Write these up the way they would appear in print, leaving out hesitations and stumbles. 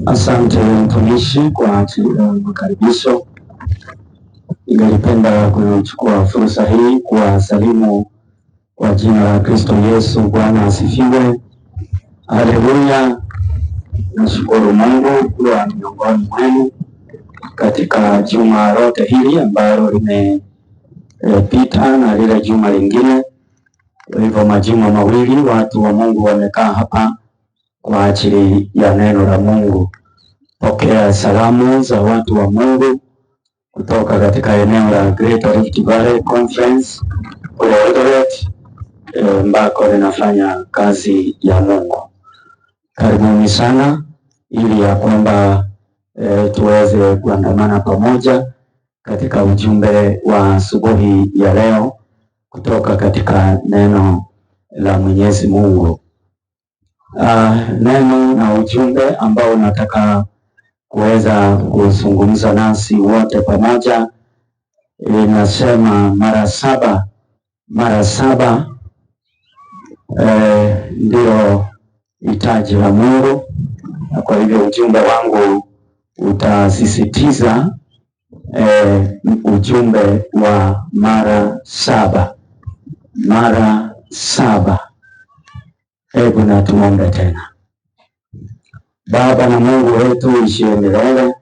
Asante mtumishi kwa ajili ya makaribisho. Ningelipenda kuchukua fursa hii kuwasalimu kwa jina la Kristo Yesu. Bwana asifiwe. Haleluya. Nashukuru Mungu kuwa miongoni mwenu katika juma lote hili ambalo limepita na lile juma lingine. Kwa hivyo majuma mawili watu wa Mungu wamekaa hapa kwa ajili ya neno la Mungu. Pokea salamu za watu wa Mungu kutoka katika eneo la Greater Rift Valley Conference kule Eldoret, ambako linafanya kazi ya Mungu. Karibuni sana ili ya kwamba tuweze kuandamana pamoja katika ujumbe wa asubuhi ya leo kutoka katika neno la Mwenyezi Mungu. Neno na ujumbe ambao nataka kuweza kuzungumza nasi wote pamoja inasema mara saba ndio hitaji la Mungu, na kwa hivyo ujumbe wangu utasisitiza ujumbe wa mara saba. Hebu na tuombe tena. Baba na Mungu wetu uishie milele,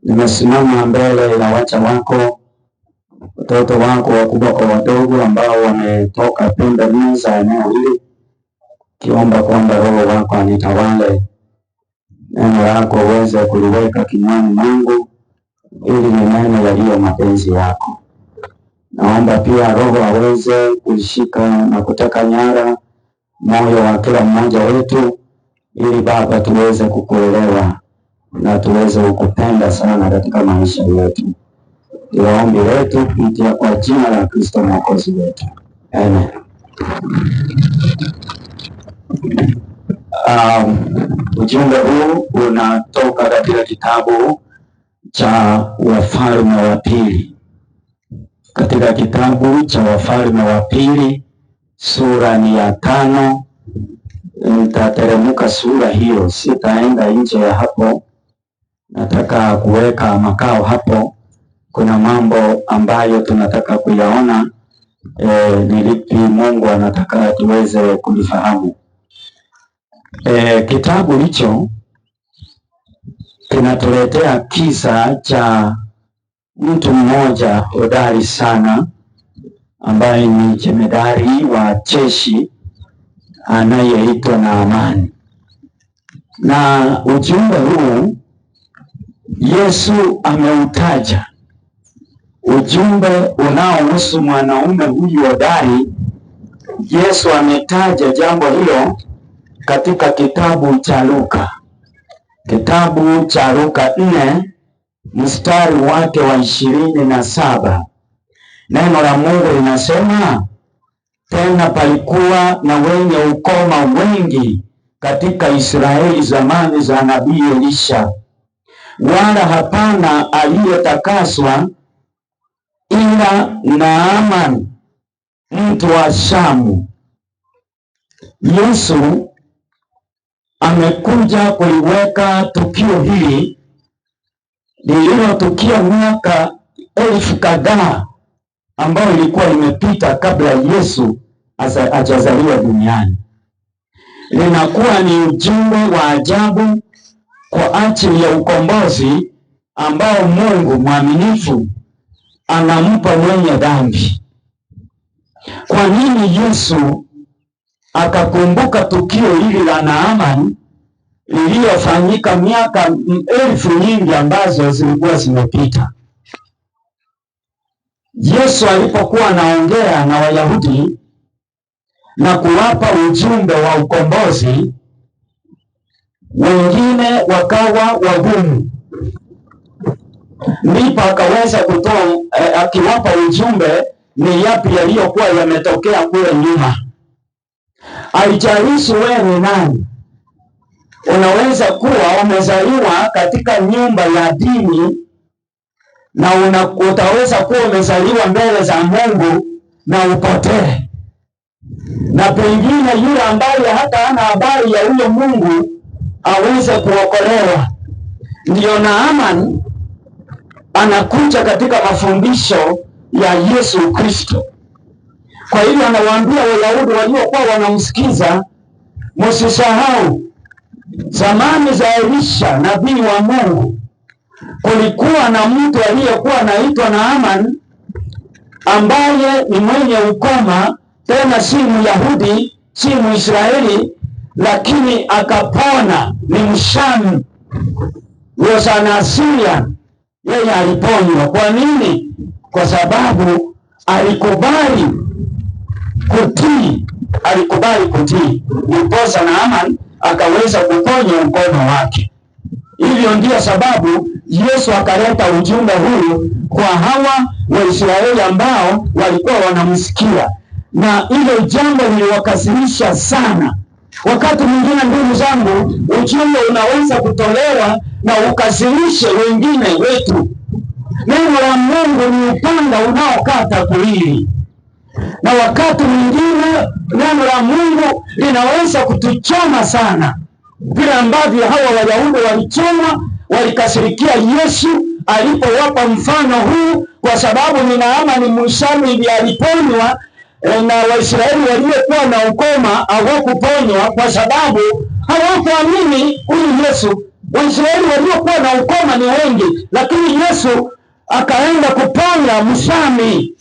nimesimama mbele ya wacha wako, watoto wako wakubwa kwa wadogo ambao wametoka pembe nne za eneo hili, kiomba kwamba Roho wako anitawale, neno lako uweze kuliweka kinywani mwangu ili ninene yaliyo mapenzi yako. Naomba pia Roho aweze kushika na kuteka nyara moyo wa kila mmoja wetu, ili Baba tuweze kukuelewa na tuweze kukupenda sana katika maisha yetu. Ndio ombi letu kupitia kwa jina la Kristo Mwokozi wetu. Amen. Ujumbe huu unatoka katika kitabu cha Wafalme wa Pili. Katika kitabu cha Wafalme wa Pili sura ni ya 5. Nitateremka sura hiyo, sitaenda nje ya hapo. Nataka kuweka makao hapo. Kuna mambo ambayo tunataka kuyaona, ni lipi Mungu anataka tuweze kulifahamu. Kitabu hicho kinatuletea kisa cha mtu mmoja hodari sana ambaye ni jemedari wa jeshi anayeitwa Naamani. Na ujumbe huu Yesu ameutaja, ujumbe unaohusu mwanaume huyu hodari. Yesu ametaja jambo hilo katika kitabu cha Luka. Kitabu cha Luka 4 mstari wake wa 27. Neno la Mungu linasema, tena palikuwa na wenye ukoma wengi katika Israeli zamani za nabii Elisha, wala hapana aliyetakaswa ila Naamani mtu wa Shamu. Yesu amekuja kuliweka tukio hili lililotukia miaka 1000 kadhaa ambayo ilikuwa imepita kabla Yesu hajazaliwa duniani. Linakuwa ni ujumbe wa ajabu kwa ajili ya ukombozi ambao Mungu mwaminifu anampa mwenye dhambi. Kwa nini Yesu akakumbuka tukio hili la Naamani lililofanyika miaka 1000 nyingi ambazo zilikuwa zimepita? Yesu alipokuwa anaongea na Wayahudi na kuwapa ujumbe wa ukombozi, wengine wakawa wagumu. Ndipo akaweza kutoa akiwapa ujumbe ni yapi yaliyokuwa yametokea kule nyuma. Haijalishi wewe ni nani, unaweza kuwa umezaliwa katika nyumba ya dini na utaweza kuwa umezaliwa mbele za Mungu na upotee. na pengine yule ambaye hata hana habari ya huyo Mungu aweze kuokolewa. Ndiyo Naaman anakuja katika mafundisho ya Yesu Kristo. Kwa hivyo anawaambia Wayahudi waliokuwa wanamsikiza, msisahau zamani za Elisha nabii wa Mungu, kulikuwa na mtu aliyekuwa anaitwa Naaman, ambaye ni mwenye ukoma, tena si Myahudi, si Mwisraeli, lakini akapona. Ni Mshami, was an Assyrian. Yeye aliponywa. Kwa nini? Kwa sababu alikubali kutii. Ndiposa Naaman akaweza kuponya mkono wake. Hivyo ndio sababu Yesu akaleta ujumbe huu kwa hawa Waisraeli ambao walikuwa wanamsikia, na ile jambo liliwakasirisha sana. Wakati mwingine, ndugu zangu, ujumbe unaweza kutolewa na ukasirishe wengine wetu. Neno la Mungu ni upanga unaokata kuwili, na wakati mwingine neno la Mungu linaweza kutuchoma sana, vile ambavyo hawa Wayahudi walichoma, walikasirikia Yesu alipowapa mfano huu, kwa sababu ni Naamani Mshami ndiye aliponywa, na Waisraeli waliokuwa na ukoma hawakuponywa kwa sababu hawakuamini huyu Yesu. Waisraeli waliokuwa na ukoma ni wengi, lakini Yesu akaenda kuponya Mshami.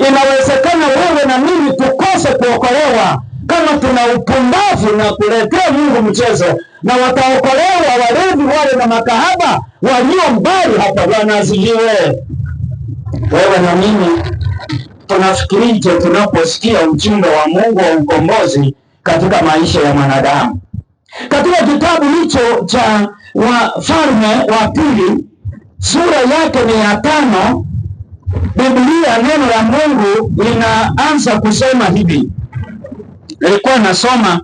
Inawezekana wewe na mimi tukose kuokolewa kama tuna upumbavu na kuletea Mungu mchezo, na wataokolewa walevi wale na makahaba walio mbali hapa. Bwana asifiwe. Wewe na mimi tunafikirije tunaposikia ujumbe wa Mungu wa ukombozi katika maisha ya mwanadamu? Katika kitabu hicho cha Wafalme wa Pili sura yake ni ya 5, Biblia, neno la Mungu linaanza kusema hivi. Nilikuwa nasoma,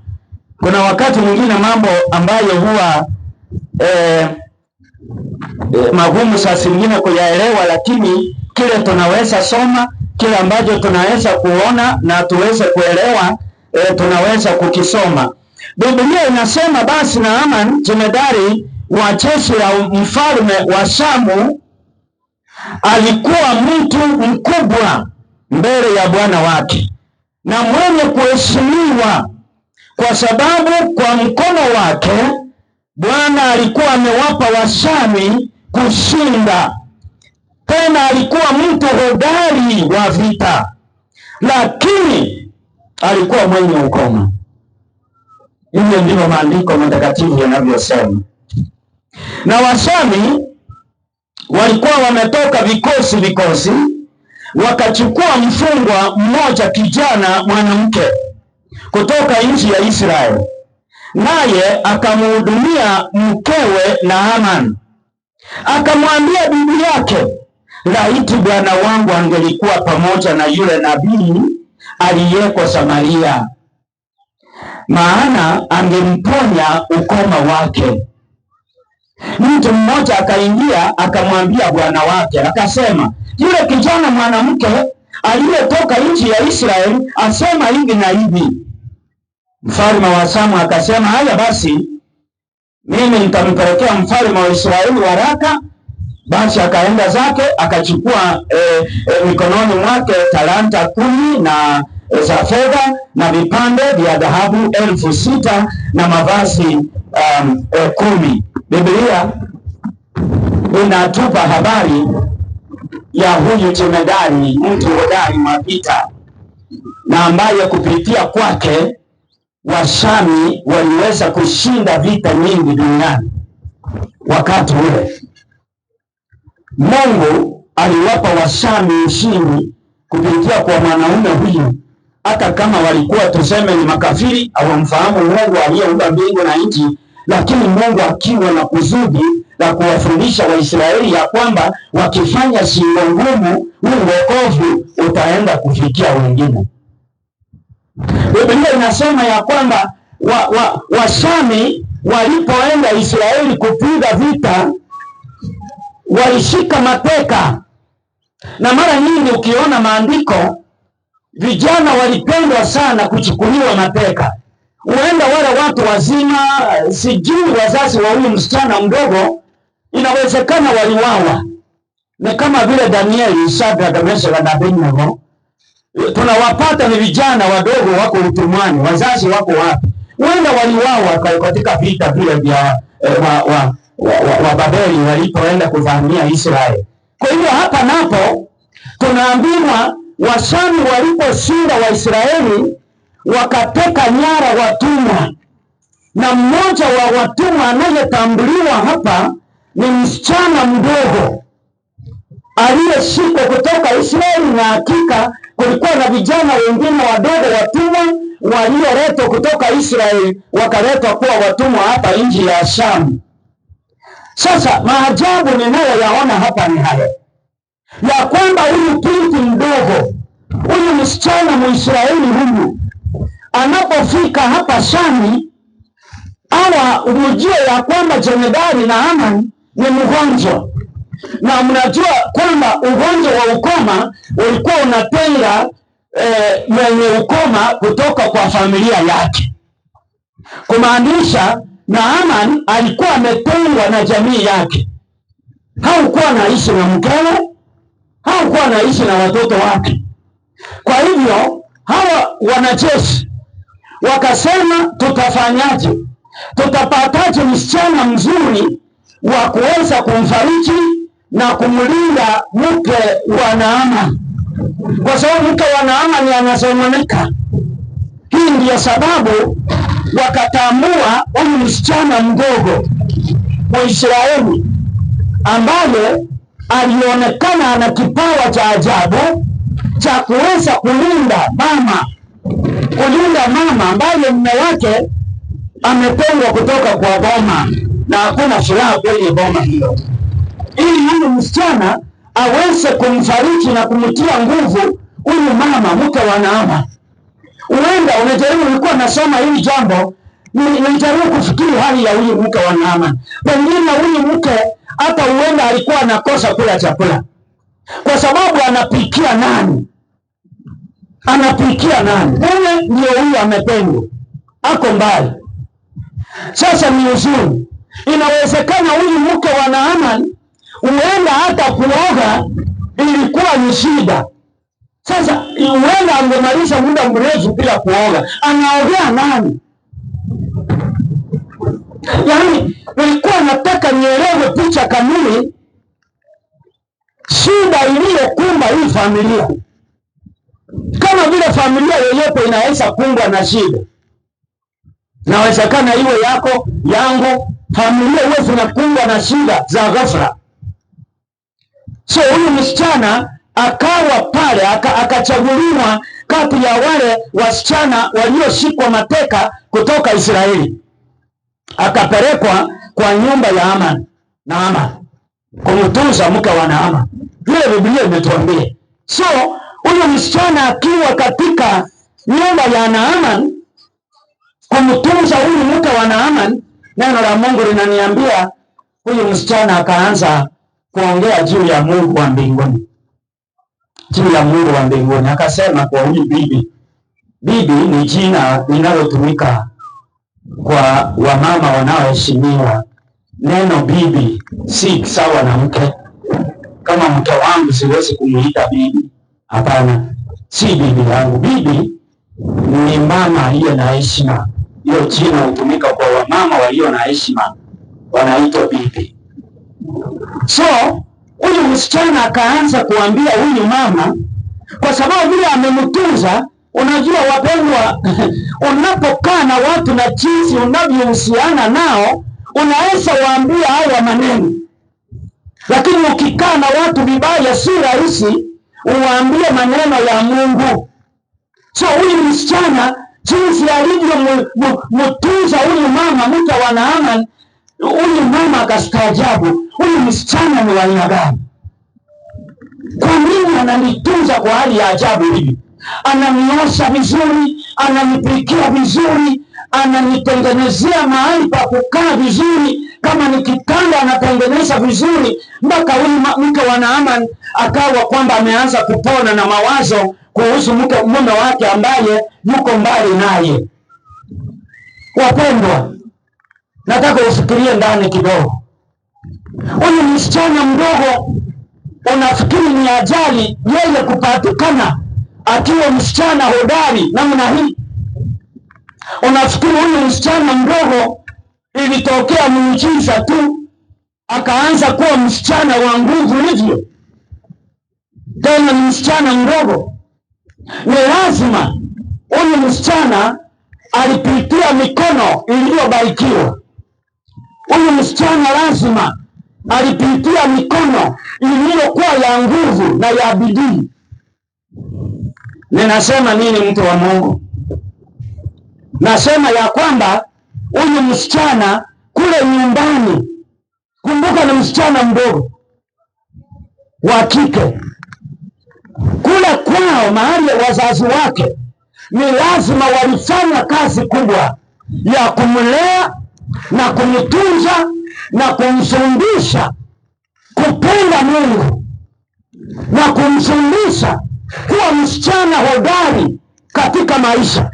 kuna wakati mwingine mambo ambayo huwa magumu saa zingine kuyaelewa, lakini kile tunaweza soma, kile ambacho tunaweza kuona na tuweze kuelewa, tunaweza kukisoma. Biblia inasema, basi Naaman jemedari wa jeshi la mfalme wa Shamu alikuwa mtu mkubwa mbele ya bwana wake na mwenye kuheshimiwa, kwa sababu kwa mkono wake Bwana alikuwa amewapa Washami kushinda. Tena alikuwa mtu hodari wa vita, lakini alikuwa mwenye ukoma. Hivyo ndivyo maandiko matakatifu yanavyosema. Na Washami walikuwa wametoka vikosi, wakachukua mfungwa mmoja, kijana mwanamke kutoka nchi ya Israeli, naye akamhudumia mkewe Naaman. Akamwambia bibi yake, laiti bwana wangu angelikuwa pamoja na yule nabii aliyeko Samaria, maana angemponya ukoma wake. Mtu mmoja akaingia akamwambia bwana wake, akasema, yule kijana mwanamke aliyetoka nchi ya Israeli asema hivi na hivi. Mfalme wa Shamu akasema, haya basi, mimi nitampelekea mfalme wa Israeli waraka. Basi akaenda zake, akachukua mikononi mwake talanta 10 na za fedha na vipande vya dhahabu 6,000 na mavazi 10. Biblia inatupa habari ya huyu jemedari, mtu hodari wa vita, na ambaye kupitia kwake Washami waliweza kushinda vita nyingi duniani. Wakati ule Mungu aliwapa Washami ushindi kupitia kwa mwanaume huyu, hata kama walikuwa tuseme ni makafiri, hawamfahamu Mungu aliyeumba mbingu na nchi, lakini Mungu akiwa na kusudi la kuwafundisha Waisraeli ya kwamba wakifanya shingo ngumu, huu wokovu utaenda kufikia wengine. Biblia inasema ya kwamba Washami walipoenda Israeli kupiga vita, walishika mateka. Na mara nyingi ukiona maandiko vijana walipendwa sana kuchukuliwa mateka. Huenda wale watu wazima, sijui wazazi wa huyu msichana mdogo, inawezekana waliwawa. Ni kama vile Danieli, Shadraka, Meshaki na Abednego. Tunawapata ni vijana wadogo wako utumwani, wazazi wako wapi? Huenda waliwawa katika vita vile vya wa Babeli walipoenda kuvamia Israeli. Kwa hivyo hapa napo tunaambiwa Washami waliposhinda Waisraeli wakateka nyara watumwa, na mmoja wa watumwa anayetambuliwa hapa ni msichana mdogo aliyeshikwa kutoka Israeli, na hakika kulikuwa na vijana wengine wadogo watumwa walioletwa kutoka Israeli wakaletwa kuwa watumwa hapa nchi ya Shamu. Sasa maajabu ninayoyaona hapa ni haya ya kwamba huyu binti mdogo, huyu msichana Mwisraeli huyu anapofika hapa Shami, ujue ya kwamba jemedari Naamani ni mgonjwa, na mnajua kwamba ugonjwa wa ukoma ulikuwa unatenga mwenye ukoma kutoka kwa familia yake, kumaanisha Naamani alikuwa ametengwa na jamii yake. Hakuwa anaishi na mkewe, hakuwa anaishi na watoto wake. Kwa hivyo hawa wanajeshi wakasema, tutafanyaje? Tutapataje msichana mzuri wa kuweza kumfariji na kumlinda mke wa Naamani, kwa sababu mke wa Naamani anasononeka. Hii ndiyo sababu wakatambua huyu msichana mdogo Mwisraeli ambaye alionekana ana kipawa cha ajabu cha kuweza kulinda mama ambaye mume wake ametengwa kutoka kwa boma na hakuna furaha kwenye boma hilo, ili huyu msichana aweze kumfariji na kumtia nguvu huyu mama mke wa Naamani. Huenda unajaribu, ulikuwa nasoma hili jambo, nijaribu kufikiri hali ya huyu mke wa Naamani. Pengine huyu mke hata huenda alikuwa anakosa kula chakula, kwa sababu anapikia nani? Mume ndio huyu amependwa, ako mbali. Sasa ni uzuri, inawezekana huyu mke wa Naamani huenda hata kuoga ilikuwa ni shida. Sasa huenda angemaliza muda mrefu bila kuoga, anaogea nani? Yaani nilikuwa nataka nielewe picha kamili, shida iliyokumba hii familia. Kama vile familia yoyote inaweza kumbwa na shida, nawezekana iwe yako, yangu, familia huwa zinakumbwa na shida za ghafla. So huyu msichana akawa pale, akachaguliwa kati ya wale wasichana walioshikwa mateka kutoka Israeli, akapelekwa kwa nyumba ya Naamani kumtunza mke wa Naamani. Vile Biblia imetuambia. So huyu msichana akiwa katika nyumba ya Naamani kumtunza huyu mke wa Naamani, neno la Mungu linaniambia huyu msichana akaanza kuongea juu ya Mungu wa mbinguni. Akasema kwa huyu bibi ni jina linalotumika kwa wamama wanaoheshimiwa. Neno bibi si sawa na mke. Kama mke wangu siwezi kumuita bibi, hapana, si bibi yangu. Bibi ni mama aliye na heshima. Hiyo jina hutumika kwa wamama walio na heshima, wanaitwa bibi. So huyu msichana akaanza kuambia huyu mama, kwa sababu vile amemtunza. Unajua wapendwa, unapokaa na watu na jinsi unavyohusiana nao, unaweza waambia haya maneno, lakini ukikaa na watu vibaya si rahisi uwaambie maneno ya Mungu. So huyu msichana jinsi alivyomtunza huyu mama mke wa Naamani, huyu mama akastaajabu, huyu msichana ni wa aina gani? Kwa nini ananitunza kwa hali ya ajabu hivi? Ananiosha vizuri, ananipikia vizuri, ananitengenezea mahali pa kukaa vizuri. kama ni kitanda anatengeneza vizuri, mpaka huyu mke wa Naamani akawa kwamba ameanza kupona na mawazo kuhusu mume wake ambaye yuko mbali naye. Wapendwa, nataka ufikirie ndani kidogo. Huyu msichana mdogo, unafikiri ni ajali yeye kupatikana akiwa msichana hodari namna hii? Unafikiri huyu msichana mdogo ilitokea muujiza tu akaanza kuwa msichana wa nguvu hivyo? Tena ni msichana mdogo. Ni lazima huyu msichana alipitia mikono iliyobarikiwa. Huyu msichana lazima alipitia mikono iliyokuwa ya nguvu na ya bidii. Ninasema nini, mtu wa Mungu? Nasema ya kwamba huyu msichana kule nyumbani, kumbuka ni msichana mdogo wa kike, kule kwao mahali ya wazazi wake, ni lazima walifanya kazi kubwa ya kumlea na kumtunza na kumfundisha kupenda Mungu na kumfundisha kuwa msichana hodari katika maisha.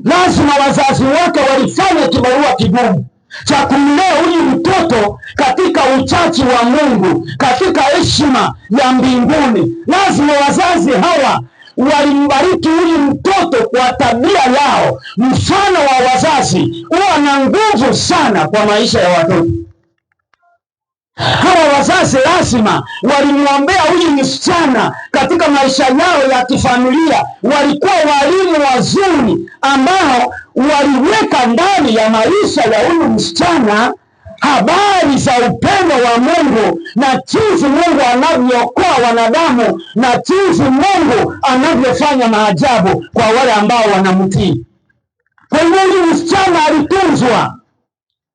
Lazima wazazi wake walifanya kibarua kigumu cha kumlea huyu mtoto katika uchaji wa Mungu, katika heshima ya mbinguni. Lazima wazazi hawa walimbariki huyu mtoto kwa tabia yao. Mfano wa wazazi huwa na nguvu sana kwa maisha ya watoto. Hawa wazazi lazima walimwombea huyu msichana katika maisha yao ya kifamilia. Walikuwa walimu wazuri ambao waliweka ndani ya maisha ya huyu msichana habari za upendo wa Mungu na jinsi Mungu anavyookoa wanadamu na jinsi Mungu anavyofanya maajabu kwa wale ambao wanamtii. Kwa hiyo huyu msichana alitunzwa.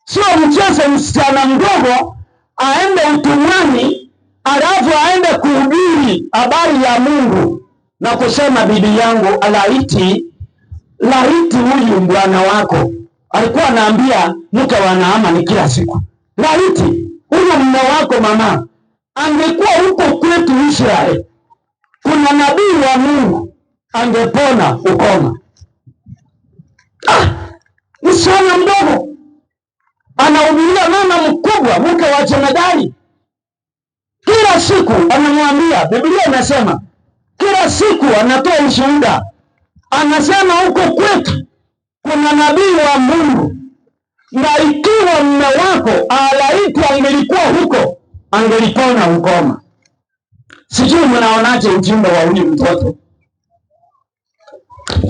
Sio mchezo msichana mdogo aende utumwani alafu aende kuhubiri habari ya Mungu na kusema, bibi yangu, laiti huyu bwana wako alikuwa anaambia mke wa Naamani kila siku, laiti huyu mume wako mama angekuwa huko kwetu Israeli, kuna nabii wa Mungu angepona ukoma. Msichana mdogo anahubiria mama mkubwa, mke wa jemadari, kila siku anamwambia. Biblia inasema kila siku anatoa ushuhuda, anasema huko kwetu kuna nabii wa Mungu, na ikiwa mume wako alaiti angelikuwa huko angelipona ukoma. Sijui mnaonaje ujumbe wa huyu mtoto?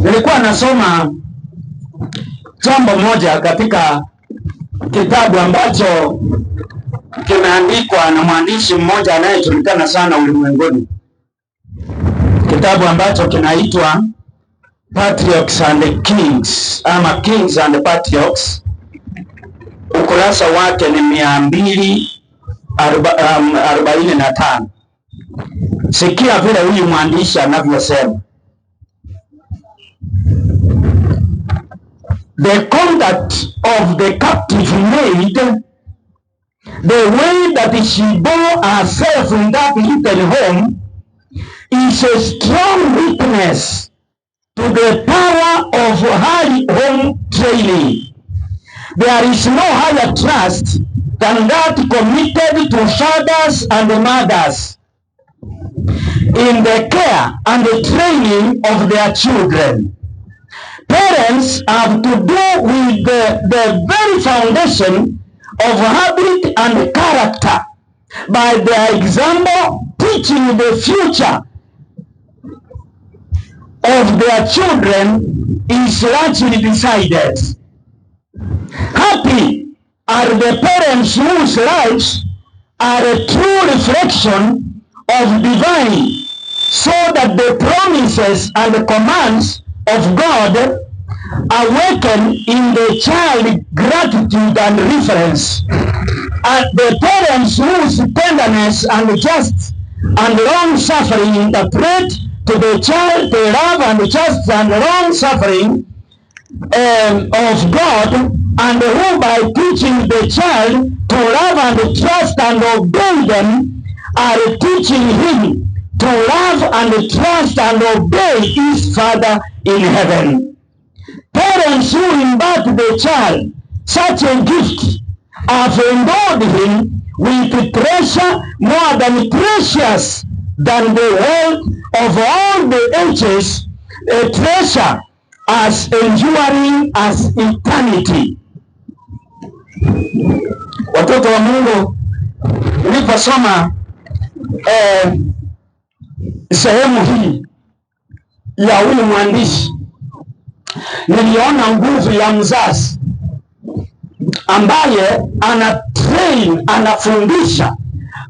Nilikuwa nasoma jambo moja katika kitabu ambacho kimeandikwa na mwandishi mmoja anayejulikana sana ulimwenguni, kitabu ambacho kinaitwa Patriarchs and Kings ama Kings and Patriarchs. Ukurasa wake ni 245. Sikia vile huyu mwandishi anavyosema. The conduct of the captive maid, the way that she bore herself in that little home, is a strong witness to the power of high home training. There is no higher trust than that committed to fathers and mothers in the care and the training of their children. Parents have to do with the very foundation of habit and character. By their example, teaching the future of their children is largely decided. Happy are the parents whose lives are a true reflection of divine, so that the promises and the commands of God awaken in the child gratitude and reverence. And the parents whose tenderness and just and long suffering interpret to the child the love and just and long suffering of God, and who by teaching the child to love and trust and obey them are teaching him to love and trust and obey his Father in heaven. Parents who impart the child such a gift have endowed him with treasure more than precious than the wealth of all the ages, a treasure as enduring as eternity. Watoto wa Mungu, niliposoma sehemu hii ya huyu mwandishi, niliona nguvu ya mzazi ambaye ana train, anafundisha,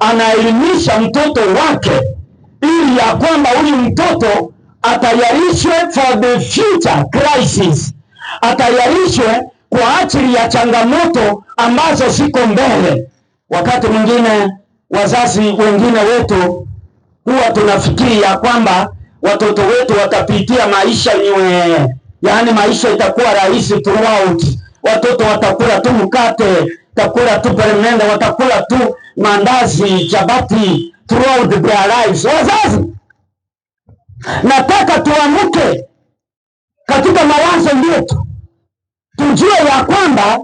anaelimisha mtoto wake ili ya kwamba huyu mtoto atayarishwe for the future crisis, atayarishwe kwa ajili ya changamoto ambazo ziko mbele. Wakati mwingine wazazi wengine wetu huwa tunafikiri ya kwamba watoto wetu watapitia maisha yaani maisha itakuwa rahisi throughout. Watoto watakula tu mkate, watakula tu peremende, watakula tu mandazi, chapati throughout their lives. Wazazi, nataka tuamke katika mawazo yetu, tujue ya kwamba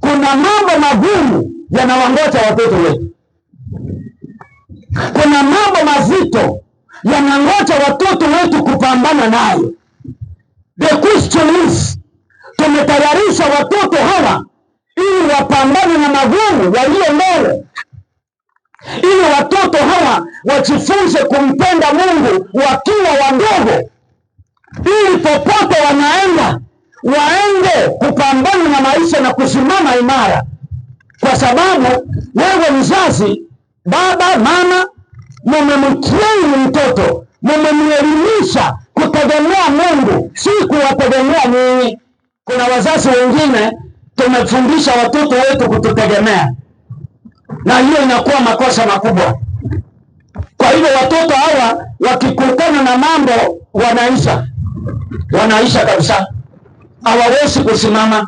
kuna mambo magumu yanawangoja watoto wetu. Kuna mambo mazito yanangoja watoto wetu kupambana nayo. The question is, tumetayarisha watoto hawa ili wapambane na magumu yaliyo mbele, ili watoto hawa wajifunze kumpenda Mungu wakiwa wadogo, ili popote wanaenda waende kupambana na maisha na kusimama imara. Kwa sababu wewe mzazi, baba, mama, mumemtrain mtoto, mumemwelimisha kutegemea Mungu, si kuwategemea nyinyi. Kuna wazazi wengine tumefundisha watoto wetu kututegemea, na hiyo inakuwa makosa makubwa. Kwa hivyo watoto hawa wakikutana na mambo wanaisha kabisa, hawawezi kusimama.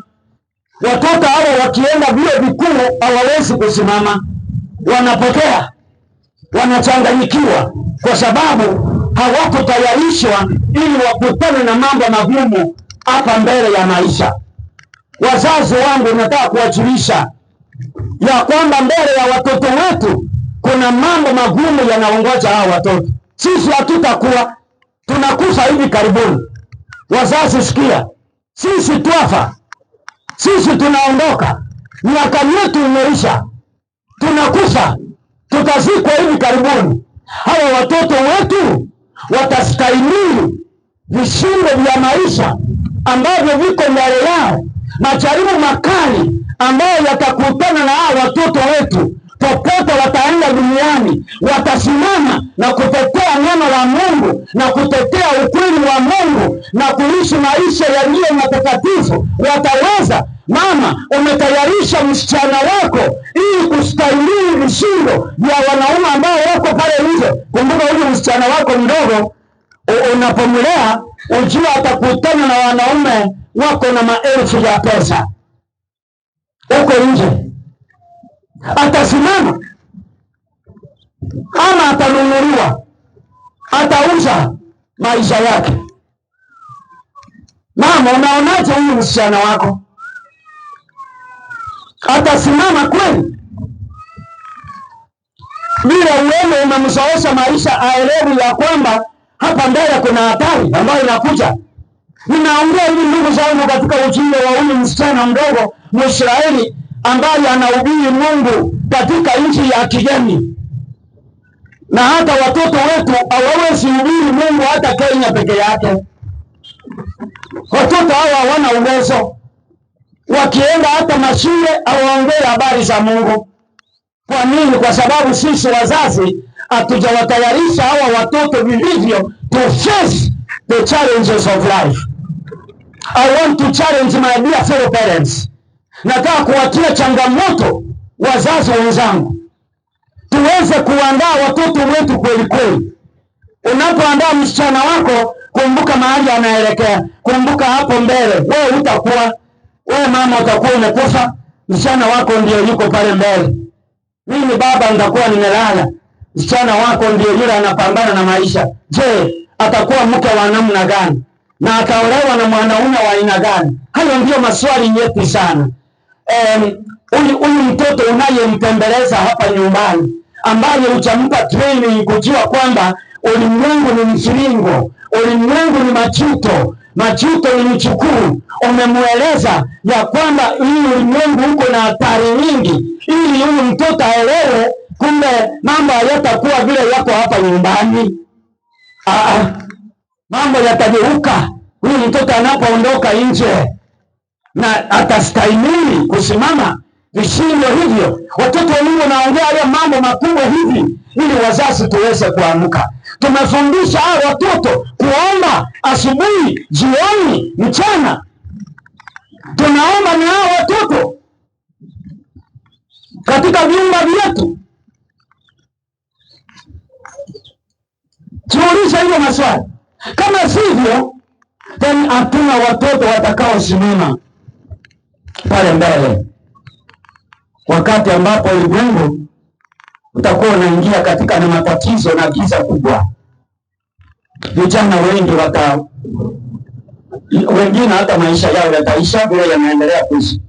Watoto hawa wakienda vyuo vikuu hawawezi kusimama, wanapokea, wanachanganyikiwa, kwa sababu hawakutayarishwa ili wakutane na mambo magumu hapa mbele ya maisha. Wazazi wangu, nataka kuwajulisha ya kwamba mbele ya watoto wetu kuna mambo magumu yanaongoja hao watoto. Sisi hatutakuwa, tunakufa hivi karibuni. Wazazi sikia, sisi twafa, sisi tunaondoka, miaka yetu imeisha, tunakufa, tutazikwa hivi karibuni. Hawa watoto wetu watastahimili vishindo vya maisha ambavyo viko mbele yao, majaribu makali ambayo yatakutana na hao watoto wetu. Popote wataenda duniani, watasimama na kutetea neno la Mungu na kutetea ukweli wa Mungu na kuishi maisha yaliyo matakatifu. Wataweza. Mama, umetayarisha msichana wako ili kustahimili vishindo vya wanaume ambao wako pale nje. Kumbuka, huyu msichana wako mdogo unapomlea, ujua atakutana na wanaume wako na maelfu ya pesa huko nje. Atasimama ama atanunuliwa, atauza maisha yake. Mama, unaonaje huyu msichana wako? Atasimama kweli? Bila uende umemzoesha maisha, aelewi ya kwamba hapa mbele kuna hatari ambayo inakuja. Ninaongea hivi ndugu zangu, katika ujumbe wa huyu msichana mdogo Mwisraeli ambaye anahubiri Mungu katika nchi ya kigeni. Na hata watoto wetu hawawezi hubiri Mungu hata Kenya peke yake. Watoto hawa hawana uwezo, wakienda hata mashule hawaongei habari za Mungu. Kwa nini? Kwa sababu sisi wazazi hatujawatayarisha hawa watoto vilivyo to face the challenges of life. I want to challenge my dear fellow parents. Nataka kuwatia changamoto wazazi wenzangu, tuweze kuandaa watoto wetu kweli kweli. Unapoandaa msichana wako, kumbuka mahali anaelekea, kumbuka hapo mbele. Wewe utakuwa, wewe mama utakuwa umekufa, msichana wako ndio yuko pale mbele. Mimi baba nitakuwa nimelala, msichana wako ndio yule anapambana na maisha. Je, atakuwa mke wa namna gani? Na ataolewa na mwanaume wa aina gani? Hayo ndio maswali nyeti sana. Huyu mtoto unayemtembeleza hapa nyumbani, ambaye hujampa training kujua kwamba ulimwengu ni mviringo, ulimwengu ni majuto, majuto ni mchukuru. Umemweleza ya kwamba hii ulimwengu uko na hatari nyingi, ili huyu mtoto aelewe kumbe mambo hayatakuwa vile yako hapa nyumbani. Mambo yatageuka huyu mtoto anapoondoka nje, na atastahimili kusimama vishindo hivyo. Watoto wa Mungu naongea haya mambo makubwa hivi ili wazazi tuweze kuamka. Tumefundisha hao watoto kuomba asubuhi, jioni, mchana. Tunaomba na hao watoto katika vyumba vyetu. Tuulize hiyo maswali. Kama sivyo, then hatuna watoto watakaosimama pale mbele, wakati ambapo ulimwengu utakuwa unaingia katika na matatizo na giza kubwa. Vijana wengi wengine hata maisha yao yataisha vile yanaendelea kuishi.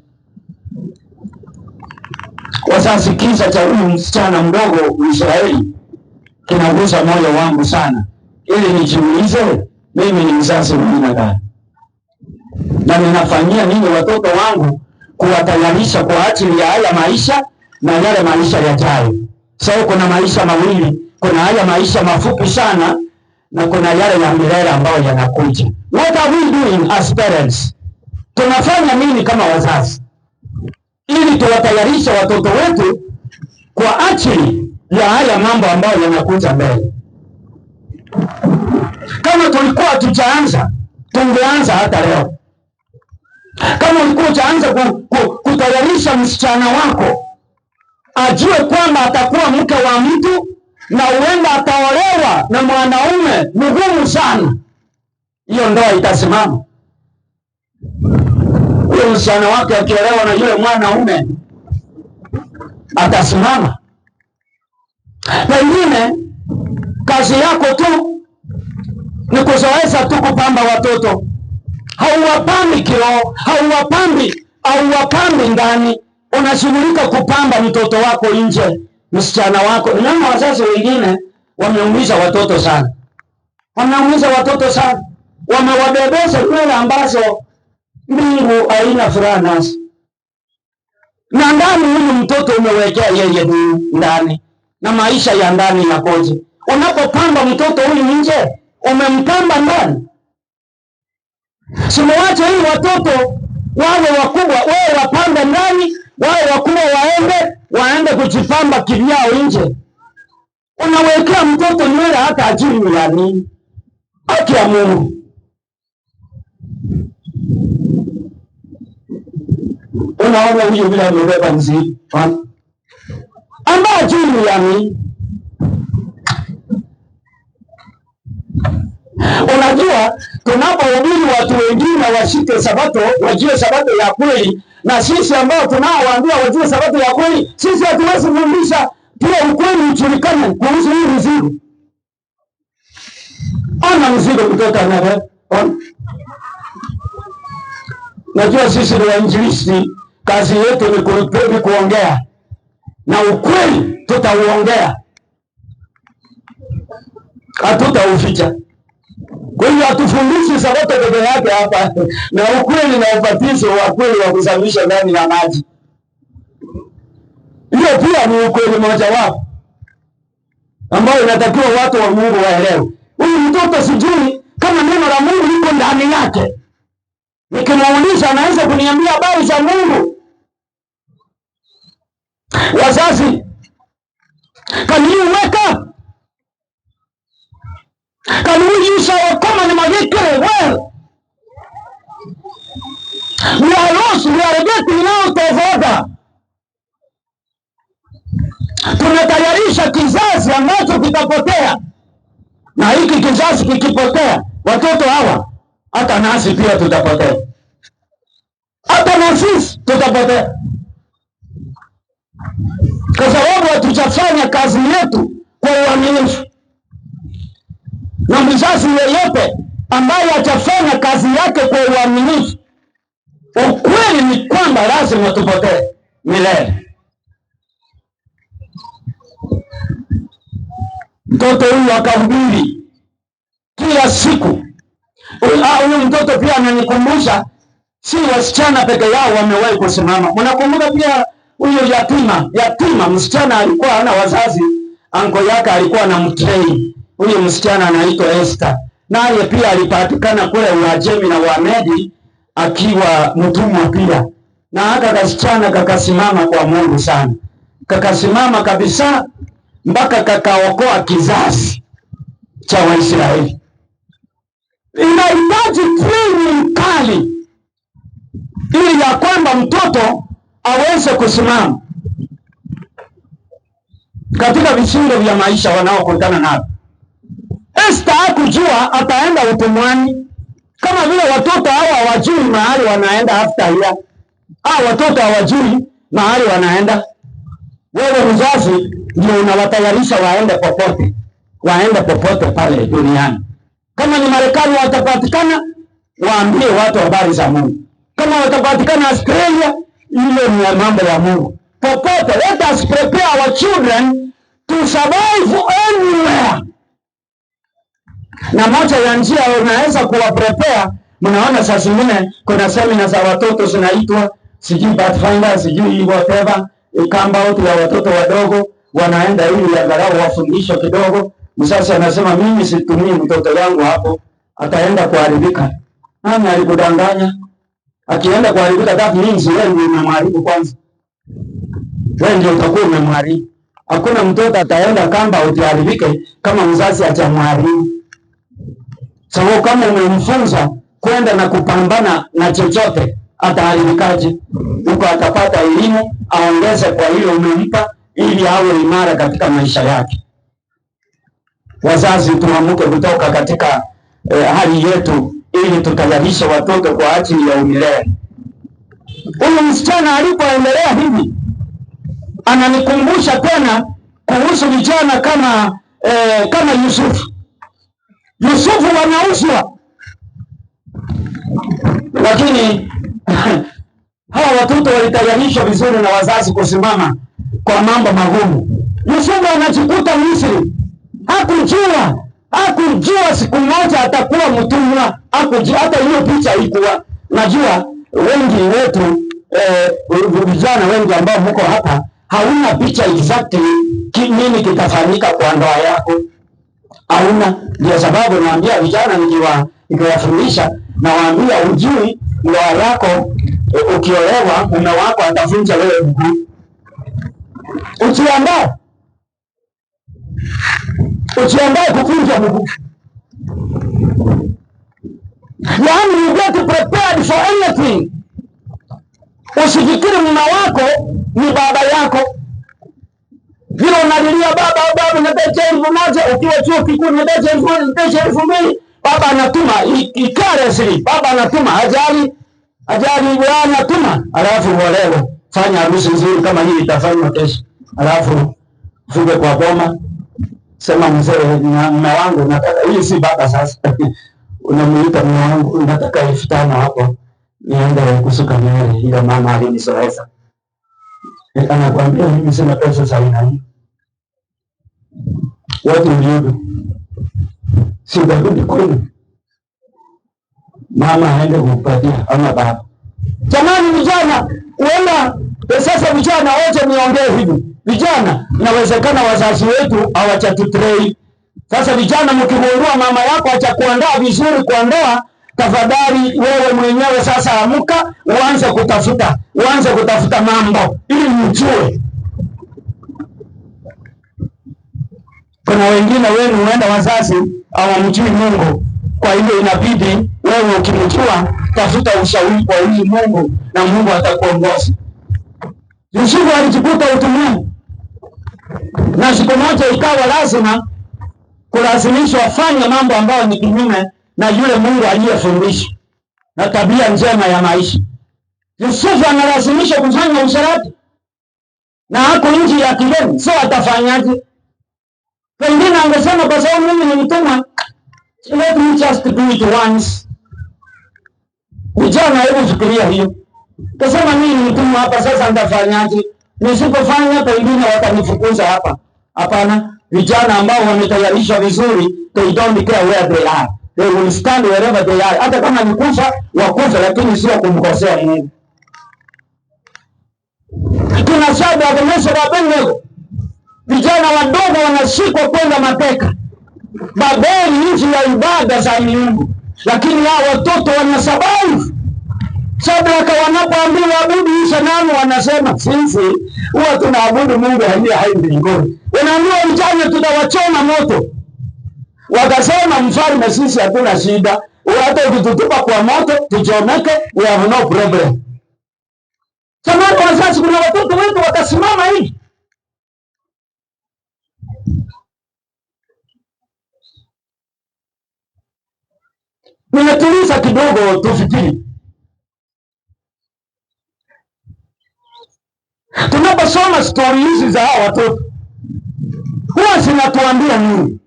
Wazazi, kisa cha huyu msichana mdogo Israeli kinagusa moyo wangu sana, ili nijiulize mimi ni mzazi mwingine gani, na ninafanyia nini watoto wangu kuwatayarisha kwa ajili ya haya maisha na yale maisha yajayo. Sasa kuna maisha mawili, kuna haya maisha mafupi sana na kuna yale ya milele ambayo yanakuja. What are we doing as parents? Tunafanya nini kama wazazi ili tuwatayarishe watoto wetu kwa ajili ya haya mambo ambayo yanakuja mbele? Kama tulikuwa tujaanza, tungeanza hata leo. Kama ulikuwa ujaanza kutayarisha msichana wako ajue kwamba atakuwa mke wa mtu na huenda ataolewa na mwanaume mgumu sana, hiyo ndoa itasimama. Huyo msichana wake akiolewa na yule mwanaume atasimama. Pengine kazi yako tu ni kuzoeza tu kupamba watoto. Hauwapambi kiroho, hauwapambi ndani. Unashughulika kupamba mtoto wako nje, msichana wako. Naona wazazi wengine wameumiza watoto sana, wamewabebesha nywele ambazo mbingu haina furaha nazo, na ndani huyu mtoto umewekea yeye ndani, na maisha ya ndani yakoje? Unapopamba mtoto huyu nje, umempamba ndani. Simuache hii watoto wawe wakubwa, wewe wapambe ndani, wawe wakubwa waende kujipamba kivyao nje. Unawekea mtoto nywele hata ajili ya nini? Haki ya Mungu. Unaona huyu bila amebeba mzigo ambaye ajili ya nini? Unajua, tunapohubiri watu wengine washike Sabato, wajue Sabato ya kweli, na sisi ambao tunaowaambia wajue Sabato ya kweli, sisi hatuwezi kufundisha pia ukweli ujulikane kuhusu hii mzigo. Ana mzigo kutoka na najua sisi ni wainjilisti, kazi yetu ni kuongea, na ukweli tutauongea, hatutauficha. Kwa hiyo hatufundishi Sabato peke yake hapa, na ukweli na ubatizo wa kweli wa kusafisha ndani ya maji, hiyo pia ni ukweli mmoja wapo ambao inatakiwa watu wa Mungu waelewe. Huyu mtoto sijui kama neno la Mungu liko ndani yake. Nikimuuliza anaweza kuniambia habari za Mungu. Wazazi, can you wake up? Can we use our common magical well? We are lost, we are getting out of order. Tunatayarisha kizazi ambacho kitapotea, na hiki kizazi kikipotea watoto hawa, hata nasi pia tutapotea, hata na sisi tutapotea, kwa sababu hatujafanya kazi yetu kwa uaminifu. Na mzazi yeyote ambaye hajafanya kazi yake kwa uaminifu, ukweli ni kwamba lazima tupotee milele. Mtoto huyu akahubiri kila siku. Huyu mtoto pia ananikumbusha, si wasichana peke yao wamewahi kusimama. Mnakumbuka pia huyo yatima msichana alikuwa hana wazazi, anko yake alikuwa anamtrain. Huyo msichana anaitwa Esther, naye pia alipatikana kule Uajemi na Wamedi akiwa mtumwa pia, na haka kasichana kakasimama kwa Mungu sana, kakasimama kabisa mpaka kakaokoa kizazi cha Waisraeli. Inahitaji training kali ili ya kwamba mtoto aweze kusimama katika vishindo vya maisha wanaokutana navyo. Esther hakujua ataenda utumwani, kama vile watoto hawa hawajui mahali wanaenda after year. Watoto hawajui mahali wanaenda. Wewe mzazi ndio unawatayarisha waende popote pale duniani. Kama ni Marekani watapatikana, waambie watu habari za Mungu. Kama watapatikana Australia, ile ni mambo ya Mungu. Popote, let us prepare our children to survive anywhere. Na moja ya njia unaweza kuwa prepare, mnaona saa zingine kuna semina za watoto zinaitwa sijui Pathfinder, sijui whatever, camp out ya watoto wadogo, wanaenda ili angalau wafundishwe kidogo. Msasa anasema mimi situmii mtoto wangu hapo, ataenda kuharibika. Nani alikudanganya? Akienda kuharibika, that means wewe ndio unamharibu kwanza. Wewe ndio utakuwa umemharibu. Hakuna mtoto ataenda kamba utiharibike kama mzazi hajamharibu. Sababu kama umemfunza kwenda na kupambana na chochote, ataharibikaje? Huko atapata elimu, aongeze kwa ile umempa ili awe imara katika maisha yake. Wazazi tuamuke kutoka katika hali yetu ili tutayarishe watoto kwa ajili ya umilele. Huyu msichana alipoendelea hivi, ananikumbusha tena kuhusu vijana kama Yusufu. Yusufu wanauzwa, lakini hawa watoto walitayarishwa vizuri na wazazi kusimama kwa mambo magumu. Yusufu anajikuta Misri. Hakujua siku moja atakuwa mtumwa. Hata hiyo picha ilikuwa. Najua wengi wetu vijana wengi ambao mko hapa hauna picha exactly nini kitafanyika kwa ndoa yako. Hauna. Ndio sababu naambia vijana nikiwafundisha, nawaambia ujui ndoa yako, ukiolewa mume wako atavunja wewe mguu. Ujiandae kuvunja mguu. Yaani you get prepared for anything. Usifikiri mume wako ni baba yako. Vile unalilia baba nataka 1,000, ukiwa chuo kikuu nataka 2,000, baba anatuma ikaresi, baba anatuma ajali anatuma, alafu uolewe, fanya harusi nzuri kama hii itafanywa kesho, alafu fuge kwa boma, sema mzee, mume wangu nataka hii, si baba sasa unamuita mume wangu, nataka 5,000 hapo niende kusuka nywele, ile mama alinizoeza. Anakuambia mimi sina pesa za aina hii. What will you do? Si utarudi kwenu, mama aende kukupatia ama baba. Jamani vijana, uenda sasa vijana wote niongee hivi. Vijana, inawezekana wazazi wetu hawajatutrei. Sasa vijana, mkigundua mama yako hajakuandaa vizuri kwa ndoa, tafadhali wewe mwenyewe sasa amka, uanze kutafuta mambo ili mjue. Kuna wengine wenu huenda wazazi hawamjui Mungu, kwa hiyo inabidi wewe ukimjua, tafuta ushauri kwa huyu Mungu na Mungu atakuongoza. Yusufu alijikuta utumwani, na siku moja ikawa lazima kulazimishwa afanye mambo ambayo ni kinyume na yule Mungu aliyefundisha na tabia njema ya maisha. Yusufu analazimisha kufanya usharati na hako nchi ya kigeni, so atafanyaje? Pengine angesema kwa sababu mimi ni mtumwa, let me just do it once. Vijana hebu fikiria hiyo. Kasema mimi ni mtumwa hapa, sasa nitafanyaje? Nisipofanya pengine watanifukuza hapa. Hapana, vijana ambao wametayarishwa vizuri, they don't care where they are. They will stand wherever they are. Hata kama ni kufa, wakufa, lakini sio kumkosea Mungu. Kina Shadraka, Meshaki na Abednego, vijana wadogo wanashikwa kwenda mateka Babeli, nchi ya ibada za miungu, lakini hao watoto wanasababu. Shadraka wanapoambiwa abudu hii sanamu, wanasema sisi huwa tunaabudu Mungu aliye hai mbinguni. Wanaambiwa mchana tutawachoma moto. Wakasema mfalme, sisi hatuna shida, hata ukitutupa kwa moto tuchomeke, we have no problem. Samani wazazi, kuna watoto wetu watasimama hivi. Nimetuliza kidogo tufikiri. Tunaposoma stori hizi za hawa watoto, huwa zinatuambia nini?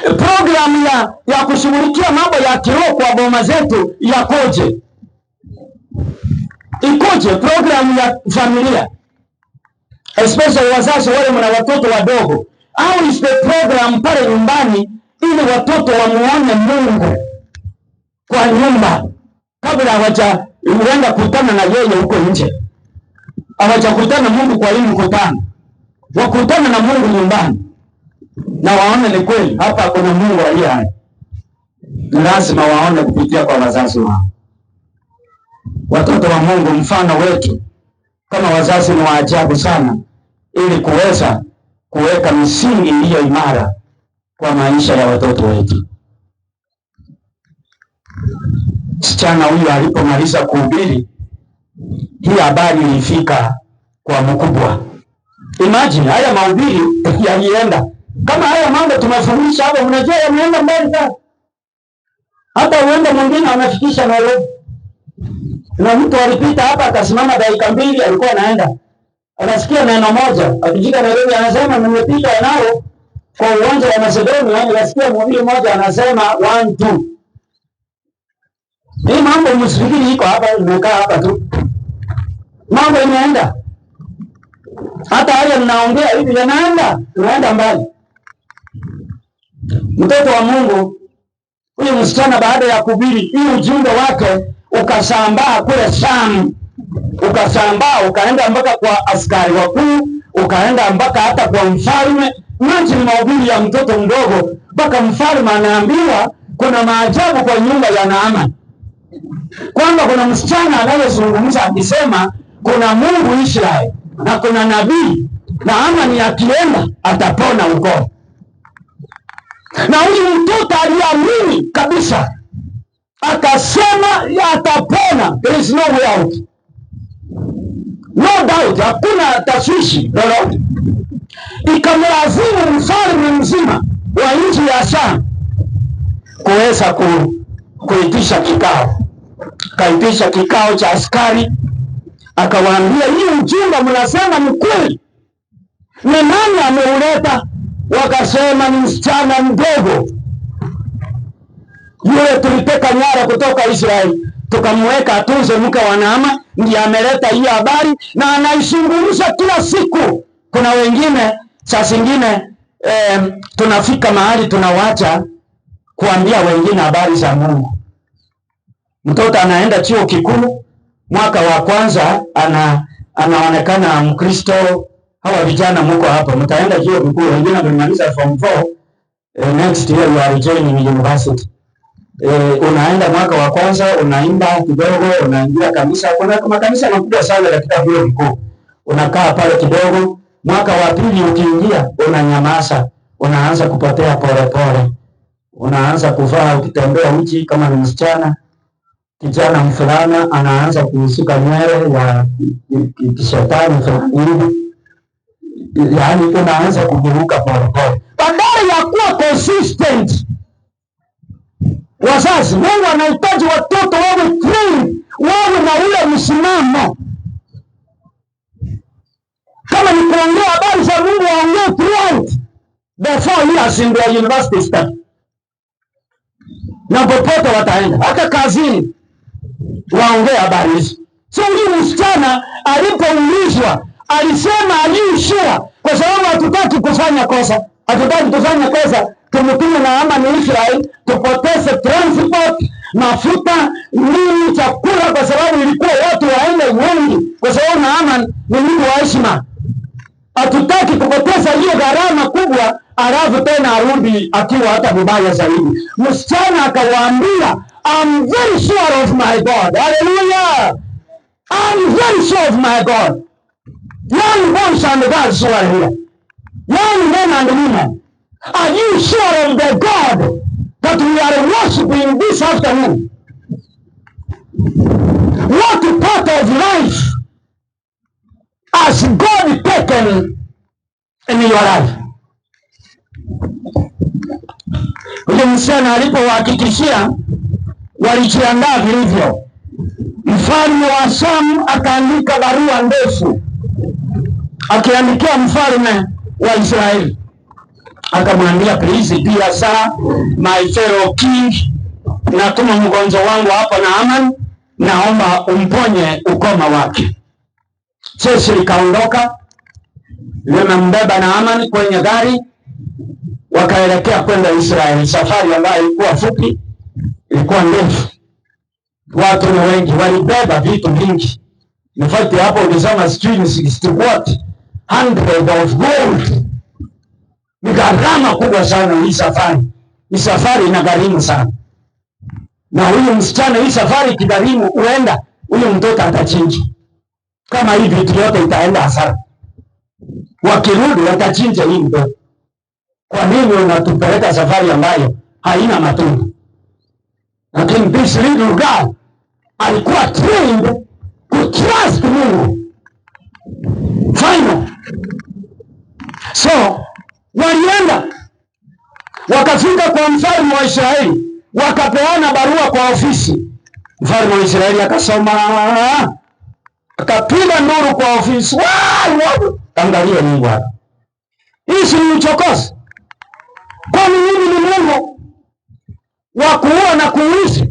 Programu ya kushughulikia mambo ya kiroho kwa boma zetu yakoje? Ikoje programu ya familia, especially wazazi wale mna watoto wadogo? How is the program pale nyumbani ili watoto wamuone Mungu kwa nyumba kabla hawajaenda kutana na yeye huko nje? Hawajakutana Mungu kwa hii mkutano, wakutana na Mungu nyumbani na waone ni kweli hapa kuna Mungu aliye hai. Lazima waone kupitia kwa wazazi wao. Watoto wa Mungu mfano wetu kama wazazi ni wa ajabu sana, ili kuweza kuweka misingi iliyo imara kwa maisha ya watoto wetu. Msichana huyu alipomaliza kuhubiri, hii habari ilifika kwa mkubwa. Imagine haya mahubiri yalienda kama haya mambo tumefundisha hapa, mnajua yameenda mbali sana. Hata uende mwingine anafikisha Nairobi. Na mtu alipita hapa akasimama dakika 2, alikuwa anaenda. Anasikia neno moja, akijika Nairobi anasema nimepita nao kwa uwanja wa Macedonia, nasikia mhubiri mmoja anasema 1 2. Hii mambo msifikiri iko hapa, imekaa hapa tu. Mambo inaenda. Hata haya mnaongea hivi yanaenda, tunaenda mbali. Mtoto wa Mungu huyu msichana baada ya kuhubiri hii ujumbe wake ukasambaa kule Sham, ukasambaa ukaenda mpaka kwa askari wakuu, ukaenda mpaka hata kwa mfalme. Maji ni mahubiri ya mtoto mdogo, mpaka mfalme anaambiwa kuna maajabu kwa nyumba ya Naamani, kwamba kuna msichana anayezungumza akisema kuna Mungu Israeli na kuna nabii Naamani akienda atapona huko. Na huyu mtoto aliamini kabisa, akasema atapona. There is no way out, no doubt, hakuna tashwishi lolote. Ikamlazimu mfalme mzima wa nchi ya Sham kuweza kuitisha kikao. Kaitisha kikao cha askari, akawaambia hii ujumbe mnasema ni kweli, ni nani ameuleta? Wakasema ni msichana mdogo yule tuliteka nyara kutoka Israeli, tukamweka atunze mke wa Naamani, ndiye ameleta hii habari na anaishungumza kila siku. Kuna wengine saa zingine tunafika mahali tunawacha kuambia wengine habari za Mungu. Mtoto anaenda chuo kikuu mwaka wa kwanza, anaonekana Mkristo. Hawa vijana mko hapa, mtaenda chuo kikuu, wengine wamemaliza form 4, next year you are joining university. Unaenda mwaka wa kwanza, unaimba kidogo, unaingia kanisa. Kuna makanisa makubwa sana katika vyuo vikuu. Unakaa pale kidogo, mwaka wa pili ukiingia unanyamaza, unaanza kupotea polepole. Unaanza kuvaa ukitembea uchi kama ni msichana. Kijana mfulana anaanza kusuka nywele ya kishetani fulani hivi. Yaani unaanza kuburuka polepole. Badala ya kuwa consistent Wazazi, Mungu anahitaji watoto wawe free, wawe na ule msimamo. Kama ni kuongea habari za Mungu, waongee throughout the 4 years in their university study, na popote wataenda, hata kazini waongee habari hizo. So huyu msichana alipoulizwa alisema aliishia, kwa sababu hatutaki kufanya kosa, hatutaki kufanya kosa tumtume Naamani Israeli, tupoteze transport, mafuta, nini, chakula, kwa sababu ilikuwa watu waende wengi, kwa sababu Naamani ni mtu wa heshima. Hatutaki kupoteza hiyo gharama kubwa, alafu tena arudi akiwa hata mbaya zaidi. Msichana akawaambia, I'm very sure of my God. Hallelujah. I'm very sure of my God. Young boys and girls who are here, young men and women, are you sure of the God that we are worshiping this afternoon? What part of life has God taken in your life? Ule msichana alipowahakikishia, walijiandaa vilivyo. Mfalme wa Shamu akaandika barua ndefu akiandikia mfalme wa Israeli, akamwambia, please dear sir, my fellow king, natuma mgonjwa wangu hapa Naamani, naomba umponye ukoma wake. Jeshi likaondoka limembeba Naamani kwenye gari, wakaelekea kwenda Israeli. Safari ambayo ilikuwa fupi, ilikuwa ndefu, watu ni wengi, walibeba vitu vingi. In fact hapo ukisoma sijui 60 what 100 of gold. Ni gharama kubwa sana hii safari. Hii safari inagharimu sana. Na huyu msichana, hii safari kigharimu, huenda huyu mtoto atachinja. Kama hii vitu yote itaenda hasara, wakirudi watachinja hii mtoto. Kwa nini unatupeleka safari ambayo haina matunda? Lakini this little girl alikuwa trained to trust Mungu. Final. So walienda wakafika kwa mfalme wa Israeli, wakapeana barua kwa ofisi. Mfalme wa Israeli akasoma, akapiga nduru kwa ofisi. Angalia Mungu hapa, hii si uchokozi? Kwani mimi ni Mungu wa kuua na kuishi?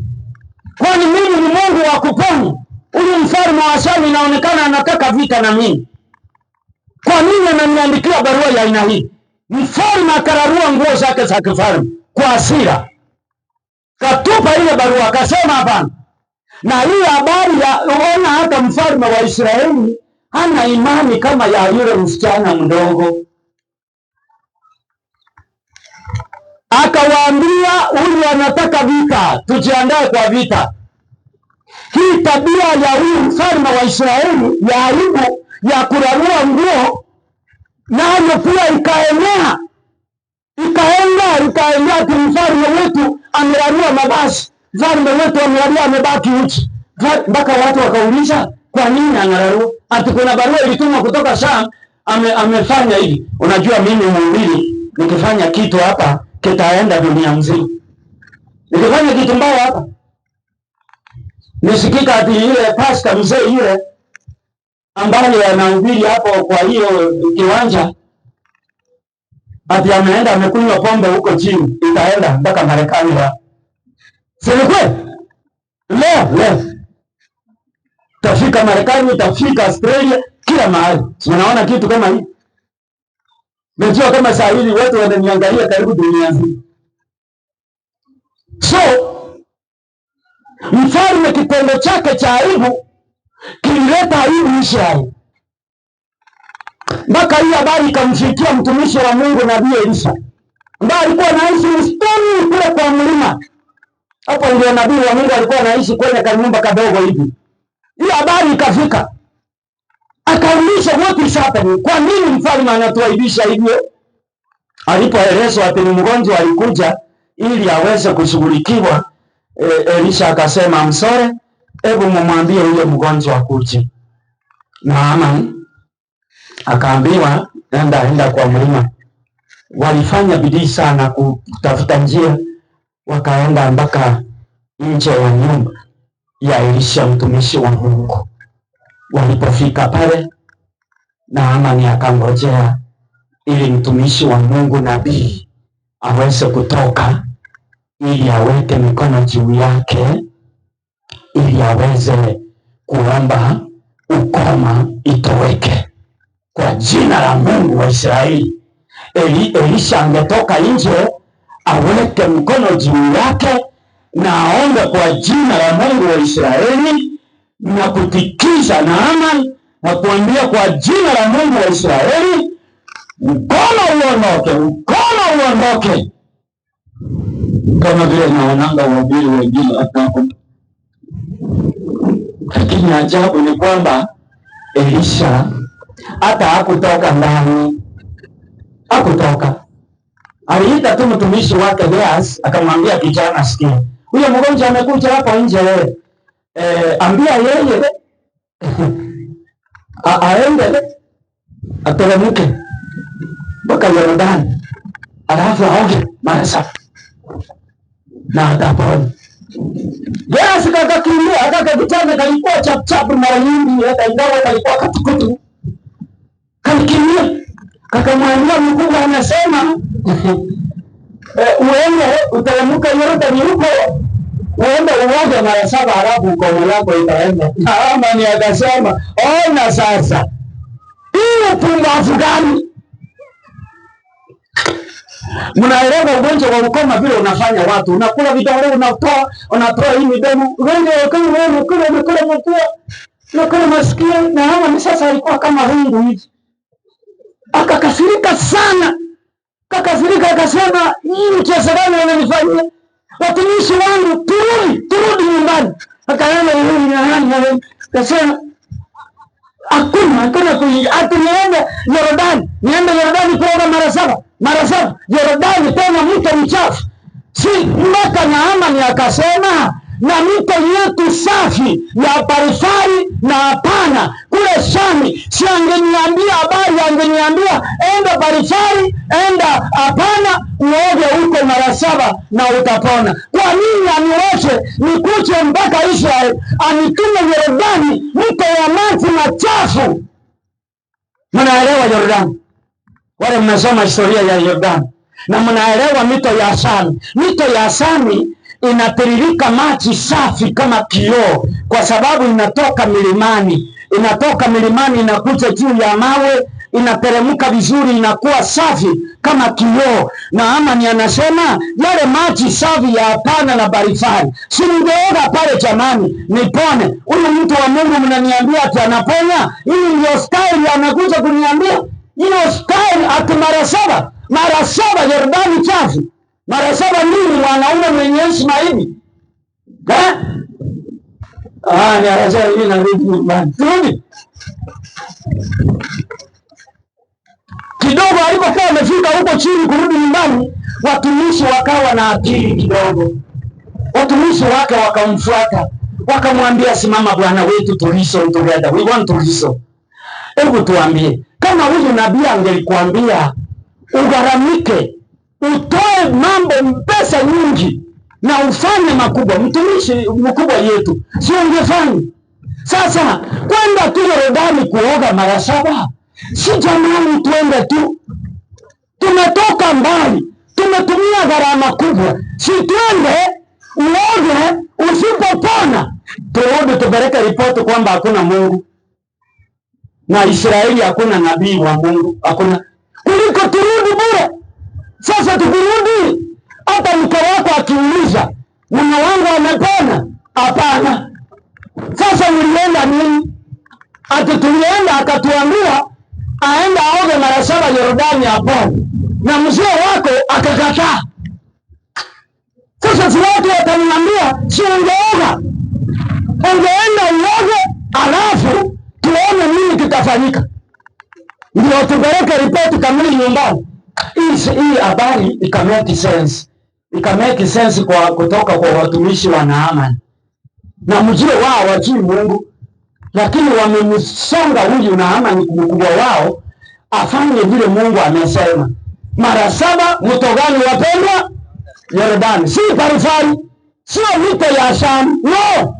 Kwani mimi ni Mungu wa kuponya? Huyu mfalme wa Shamu inaonekana anataka vita na mimi. Kwa nini ananiandikia barua ya aina hii? Mfalme akararua nguo zake za kifalme kwa hasira, katupa ile barua, akasema hapana. Na hii habari ya uona, hata mfalme wa Israeli hana imani kama ya yule msichana mdogo. Akawaambia, huyu anataka vita, tujiandae kwa vita. Hii tabia ya huyu mfalme wa Israeli ya aibu ya kurarua nguo, nayo pia ikaenea ati mfalme wetu amerarua mabasi, mfalme wetu amerarua, amebaki uchi. Mpaka watu wakauliza, kwa nini anararua? Ati kuna barua ilitumwa kutoka Sham, amefanya hivi. Unajua mimi mhubiri, nikifanya kitu hapa kitaenda dunia mzima. Nikifanya kitu mbaya hapa, nisikika ati ile pastor mzee yule ambaye anahubiri hapo kwa hiyo kiwanja, ati ameenda amekunywa pombe huko chini, itaenda mpaka Marekani. Sio kweli? Leo tafika Marekani, tafika Australia, kila mahali. Unaona kitu kama hii? Najua kama saa hili watu wananiangalia karibu dunia nzima. So mfalme kitendo chake cha aibu kilileta aibu Israeli. Mpaka hii habari ikamfikia mtumishi wa Mungu Nabii Elisha, ambaye alikuwa anaishi msituni kule kwa mlima. Hapo ndio nabii wa Mungu alikuwa anaishi kwenye kanyumba kadogo hivi. Hii habari ikafika, akauliza what is happening? Kwa nini mfalme anatuaibisha hivyo? Alipoelezwa ati ni mgonjwa alikuja ili aweze kushughulikiwa, Elisha akasema, msore, hebu mumwambie yule mgonjwa akuje. Naamani akaambiwa enda kwa mlima. Walifanya bidii sana kutafuta njia wakaenda mpaka nje ya nyumba ya Elisha mtumishi wa Mungu. Walipofika pale, Naamani akangojea ili mtumishi wa Mungu nabii aweze kutoka ili aweke mikono juu yake ili aweze kuomba ukoma itoweke kwa jina la Mungu wa Israeli. Elisha angetoka nje aweke mkono juu yake na aombe kwa jina la Mungu wa Israeli na kutikisa Naamani na kuambia kwa jina la Mungu wa Israeli, ukoma uondoke, ukoma uondoke. Kama vile naonanga wahubiri wengine hapo. Lakini ajabu ni kwamba Elisha hata hakutoka ndani. Hakutoka. Aliita tu mtumishi wake Gehazi akamwambia kijana, sikia, huyo mgonjwa amekuja hapo nje wewe. Ambia yeye aende ateremke mpaka Yordani alafu aoge mara 7 na atapona. Gehazi kakakimbia, hata kijana kalikuwa chap mara nyingi, hata ingawa kalikuwa katukutu. Kalikimbia kakamwambia mkubwa anasema uende uteremke Yordani huko, uende uoge mara 7 halafu ukoma lako itaenda. Naamani akasema, ona sasa hiyo pumbavu gani? Mnaelewa ugonjwa wa ukoma vile unafanya watu, unakula vidole, unatoa hii midomo, wewe kama unakula mapua, unakula masikio. Naamani sasa alikuwa kama rungu hivi. Akakasirika sana. Akasema, hii mchezo gani unanifanyia? Watumishi wangu turudi nyumbani. Akaenda nyumbani. Akasema hakuna kuingia. Ati niende Yordani kuoga mara 7. Yordani tena mto mchafu. Si mpaka Naamani akasema, na mito yetu safi ya Parifari na hapana kule Shami. Si angeniambia habari, angeniambia enda Parifari, enda hapana, uoge huko mara 7 na utapona. Kwa nini aniwache nikuje mpaka Israeli anitume Yordani, mito ya maji machafu? Mnaelewa Yordani? Wale mnasoma historia ya Yordani na mnaelewa mito ya Asami. Mito ya Asami inatiririka maji safi kama kioo, kwa sababu inatoka milimani. Inakuja juu ya mawe, inateremka vizuri, inakuwa safi kama kioo. Na Naamani anasema yale maji safi ya hapana na Parifari, si ningeoga pale jamani nipone. Huyu mtu wa Mungu mnaniambia ati anaponya? Hii ndio style anakuja kuniambia? Hiyo style ati mara 7 Yordani chafu. Mara 7 nini mwanaume mwenye heshima hivi? Ni anasema hivi na rudi nyumbani. Turudi. Kidogo alipokuwa amefika huko chini kurudi nyumbani, watumishi wakawa na akili kidogo. Watumishi wake wakamfuata. Wakamwambia, simama bwana wetu, tuliso together. We want to listen. Hebu tuambie, kama huyu nabii angelikwambia ugharamike, utoe mambo pesa nyingi na ufanye makubwa, mtumishi mkubwa yetu, si ungefanya? Sasa kwenda tu Yordani kuoga mara 7, si jamani, tuende tu. Tumetoka mbali, tumetumia gharama kubwa, si tuende uoge, usipopona turudi tupeleke ripoti kwamba hakuna Mungu na Israeli hakuna nabii wa Mungu, hakuna, kuliko turudi bure. Sasa tukirudi, hata mke wako akiuliza, mume wangu amepona? Hapana. Sasa mlienda nini? Ati tulienda akatuambia aenda aoge mara 7 Yordani apone, na mzee wako akakataa. Sasa si watu wataniambia, si ungeoga, ungeenda uoge alafu tuone nini kitafanyika, ndio tupeleke ripoti kamili nyumbani. Hii habari ikamake sense kwa kutoka kwa watumishi wa Naamani. Na mjue wao wajui Mungu, lakini wamemsonga huyu Naamani mkubwa wao afanye vile Mungu amesema. Mara 7 mto gani wapendwa? Yordani, si Parifari, sio mito ya Shamu, no,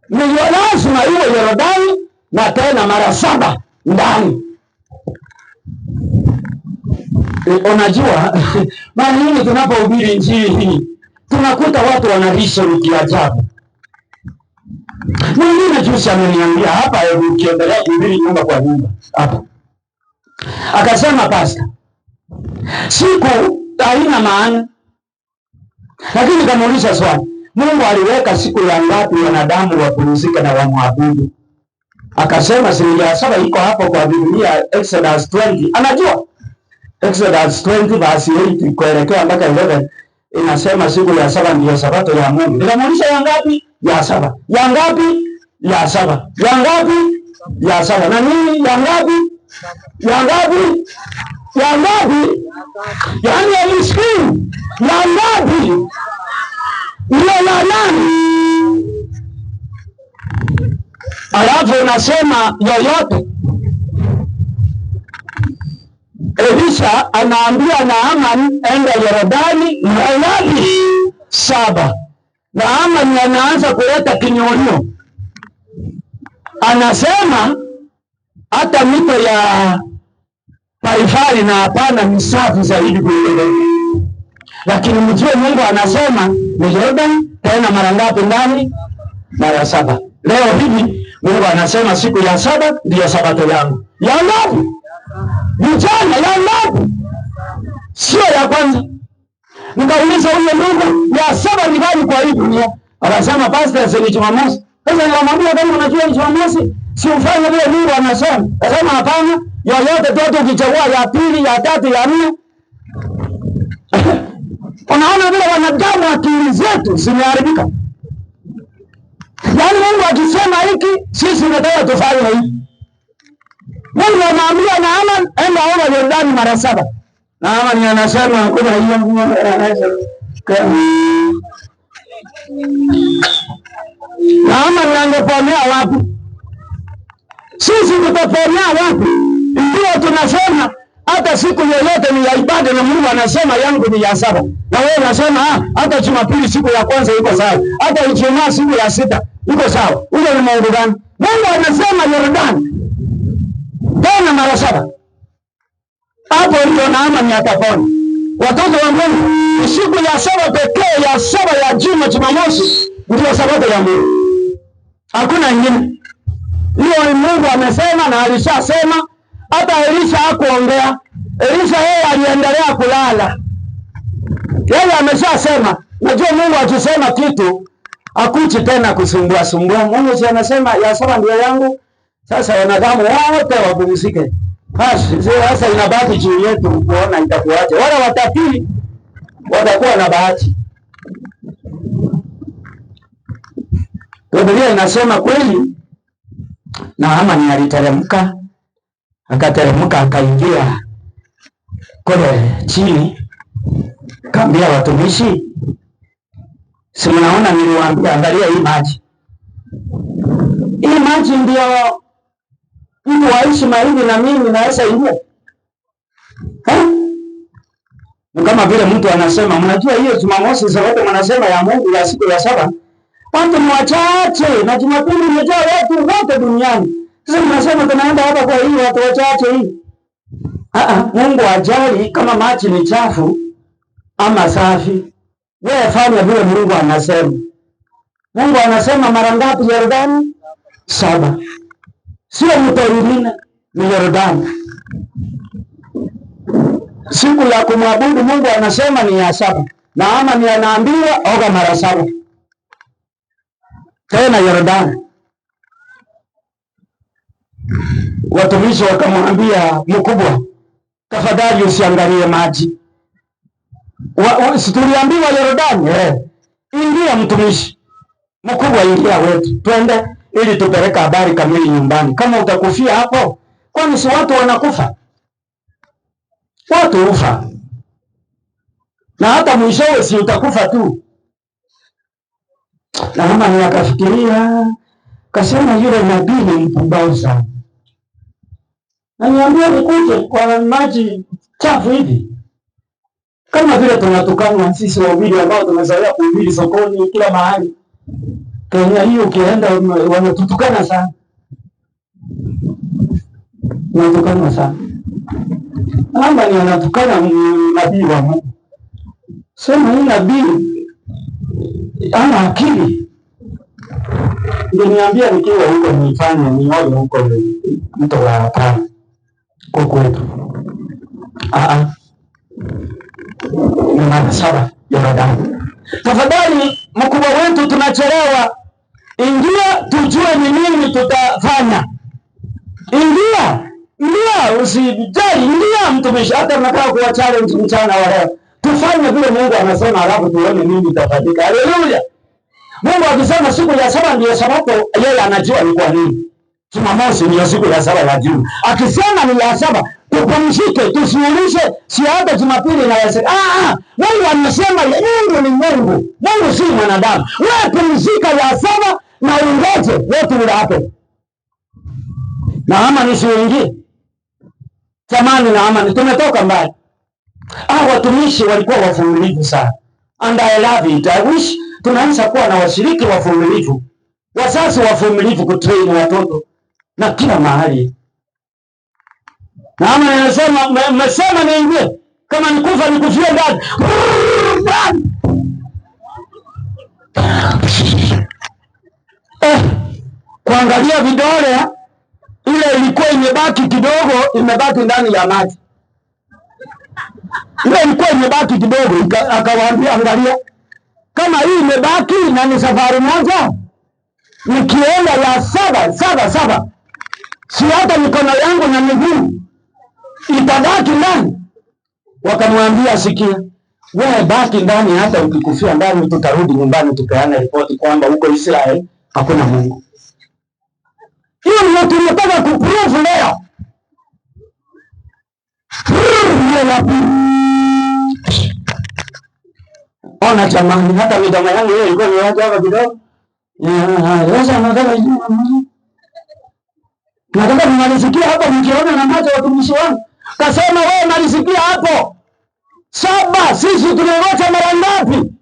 ni lazima iwe Yordani na tena mara 7 ndani. Unajua mara nyingi tunapohubiri injili hii tunakuta watu wanarishoni ya ajabu. Mwingine juzi ameniambia hapa, ukiendelea kuhubiri nyumba kwa nyumba hapa, akasema pasta, siku haina maana. Lakini nikamuuliza swali, Mungu aliweka siku ya ngapi wanadamu wapumzike na wamwabudu? Akasema siku ya 7 iko hapo kwa Biblia, Exodus 20. Anajua Exodus 20 verse 8 kuelekea mpaka 11 inasema siku ya 7 ndio sabato ya Mungu. Nikamuuliza ya ngapi? Ya 7. Ya ngapi? Ya 7. Ya ngapi? Ya 7. Na nini? Ya ngapi? Ya ngapi? Ya ngapi? Yaani ya miskini. Ya ngapi? Ndio ya nani? Alafu unasema yoyote. Elisha anaambia Naaman enda Yordani mara ngapi? 7. Naaman anaanza kuleta kinyonyo. Anasema hata mito ya Parifari na hapana ni safi zaidi kuliko. Lakini mjue Mungu anasema ni Yordani tena mara ngapi ndani? Mara 7. Leo hivi Mungu anasema siku ya 7 ndio sabato yangu. Ya ngapi? Mchana ya ngapi? Sio ya kwanza. Nikauliza huyo Mungu ya 7 ni gani kwa hii dunia? Akasema pastor, ni Jumamosi. Sasa nikamwambia kama unajua ni Jumamosi, si ufanye vile Mungu anasema. Akasema hapana, yoyote tu ukichagua ya 2, ya 3, ya 4. Unaona vile wanadamu akili zetu zimeharibika. Yaani Mungu akisema hiki, sisi tunataka tufanye hiki. Mungu anaambia Naaman enda ona Yordani mara 7. Naaman anasema kuna hiyo Naaman angeponea wapi? Sisi tutaponea wapi? Ndio tunasema hata siku yoyote ni ya ibada na Mungu anasema yangu ni ya 7. Na wewe unasema hata Jumapili siku ya kwanza iko sawa. Hata Ijumaa siku ya 6 iko sawa. Ule ni Mungu gani? Mungu anasema Yordani tena mara 7. Hapo ndio Naaman atapona. Watoto wa Mungu, siku ya 7 pekee, ya 7 ya juma Jumamosi ndio sabato ya Mungu. Hakuna nyingine. Hiyo Mungu amesema na alishasema. Hata Elisha hakuongea. Elisha yeye aliendelea kulala. Yeye ameshasema. Najua Mungu akisema kitu akuchi tena kusumbua. Mungu si anasema ya 7 ndio yangu. Sasa wanadamu wote wapumzike. Sasa inabaki juu yetu kuona itakuwaje. Wale watapili watakuwa na bahati. Biblia inasema kweli Naaman aliteremka, akateremka akaingia kule chini, kaambia watumishi, si mnaona niliwaambia angalia hii maji. Hii maji ndio mtu waishi mahindi na mimi naweza ingia. Kama vile mtu anasema, mnajua hiyo Jumamosi sabato mnasema ya Mungu ya siku ya 7. Watu ni wachache na Jumapili imejaa watu wote duniani. Sasa mnasema tunaenda hapa kwa hii watu wachache hii. Mungu ajali kama maji ni chafu ama safi. Wewe fanya vile Mungu anasema. Mungu anasema mara ngapi Yordani? 7. Sio mto mwingine, ni Yordani. Siku ya kumwabudu Mungu anasema ni ya 7. Naaman anaambiwa oga mara 7. Tena Yordani. Watumishi wakamwambia mkubwa, tafadhali usiangalie maji. Tuliambiwa Yordani, ingia mtumishi. Mkubwa ingia wetu. Twende ili tupeleke habari kamili nyumbani. Kama utakufia hapo, kwani si watu wanakufa? Watu hufa. Na hata mwishowe si utakufa tu. Na mama akafikiria, kasema yule nabii ni mpumbavu sana. Na niambia nikuje kwa maji chafu hivi. Kama vile tunatukana sisi wahubiri ambao tumezoea kuhubiri sokoni kila mahali. Kenya hiyo ukienda wanatutukana sana. Wanatukana sana. Ama ni wanatukana nabii wa Mungu. Sema hii nabii ana akili. Ndio niambia nikiwa huko nifanye nione huko mto wa Tana. Kwa kwetu. Ni mara 7 Yordani. Tafadhali mkubwa wetu, tunachelewa. Ingia tujue ni nini tutafanya. Ingia, usijali, ingia mtumishi. Hata nataka kuwa challenge mchana wa leo. Tufanye vile Mungu anasema, alafu tuone nini itafanyika. Haleluya. Mungu akisema siku ya 7 ndio Sabato, yeye anajua ni kwa nini. Jumamosi ndio siku ya 7 ya juma. Akisema ni ya 7, tupumzike, tusiulishe, si hata Jumapili na Yesu. Mungu anasema Mungu ni Mungu. Mungu si mwanadamu. Wewe pumzika ya 7 na ungoje wetu ulape. Na Amani siingie. Zamani na Amani tumetoka mbali. Watumishi walikuwa wavumilivu sana. And I love it. I wish tunaanza kuwa na washiriki wavumilivu. Wazazi wavumilivu kutrain watoto na kila mahali. Na Amani anasema mmesema niingie. Kama nikufa nikufie ndani. Kuangalia vidole ile ilikuwa imebaki kidogo, imebaki ndani ya maji. Ile ilikuwa imebaki kidogo, akawaambia angalia, kama hii imebaki na ni safari moja, nikienda ya 7, si hata mikono yangu na miguu itabaki ndani. Wakamwambia sikia, wewe baki ndani, hata ukikufia ndani tutarudi nyumbani tupeane ripoti kwamba huko Israeli hakuna Mungu. Hiyo ndio tunataka kuprove leo. Ona jamani, hata midomo yangu hiyo ilikuwa ni watu hapa kidogo. Sasa nataka nimalizikia hapo, mkiona na macho watumishi wangu. Kasema wewe malizikia hapo. 7, sisi tunangoja mara ngapi?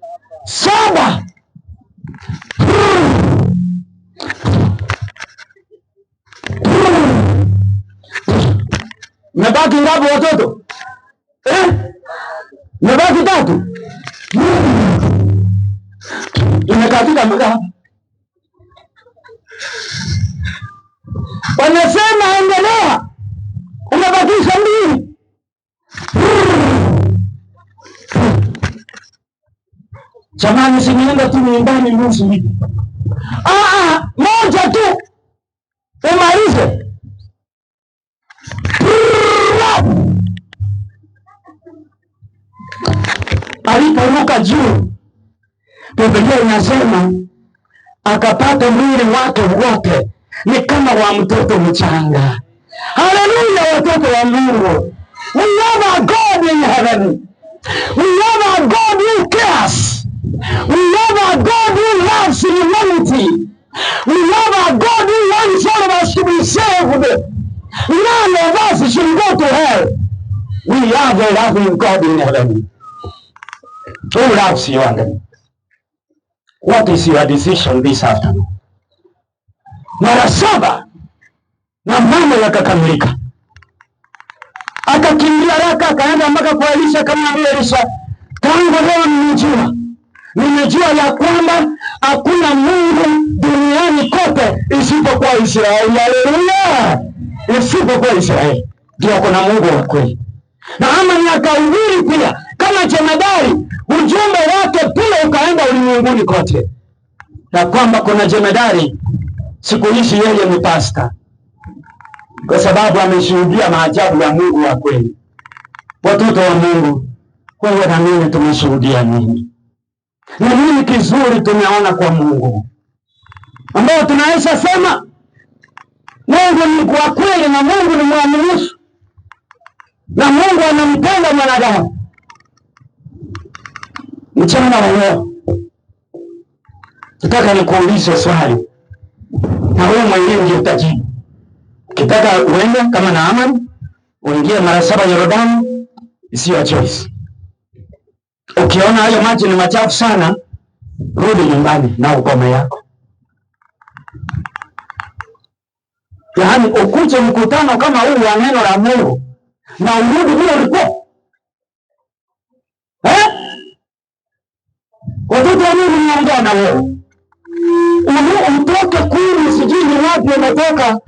7. Mebaki ngapi watoto? Mebaki 3. Imekatika magapi? Wanasema endelea. Umebakisha 2. Jamani, sinienda tu nyumbani nusu hivi. Moja tu. Umalize. Aliporuka juu, Biblia inasema akapata mwili wake wote ni kama wa mtoto mchanga. Haleluya, watoto wa Mungu. We have a God in heaven. We have a God who cares. We have a God who loves humanity. We have a God who wants all of us to be saved. None of us should go to hell. We have a loving God in heaven who loves you and me. What is your decision this afternoon? Mara 7 na mambo yakakamilika. Akakimbia haraka akaenda mpaka kwa Elisha, kama vile Elisha, tangu leo nimejua ya kwamba hakuna Mungu duniani kote isipokuwa Israeli. Haleluya! Isipokuwa Israeli ndio kuna Mungu wa kweli. Na Amani akahubiri pia kama jemadari, ujumbe wake pia ukaenda ulimwenguni kote, na kwamba kuna jemadari siku hizi yeye ni pasta, kwa sababu ameshuhudia maajabu ya Mungu wa kweli. Watoto wa Mungu, wewe na mimi tumeshuhudia nini? Na nini kizuri tumeona kwa Mungu ambao tunaweza sema Mungu ni kwa kweli, na Mungu ni mwaminifu, na Mungu anampenda mwanadamu. Mchana wa leo nataka nikuulize swali, na wewe mwenyewe ndio utajibu. Ukitaka uende kama na Amani, uingie mara 7 Yordani, isiyo choice. Ukiona hayo maji ni machafu sana, rudi nyumbani na ukome yako. Yaani ukuje mkutano kama huu wa neno la Mungu na urudi vile ulikuwa. Watoto wa Mungu mnaongea na wewe. Utoke kuli sijui ni wapi umetoka.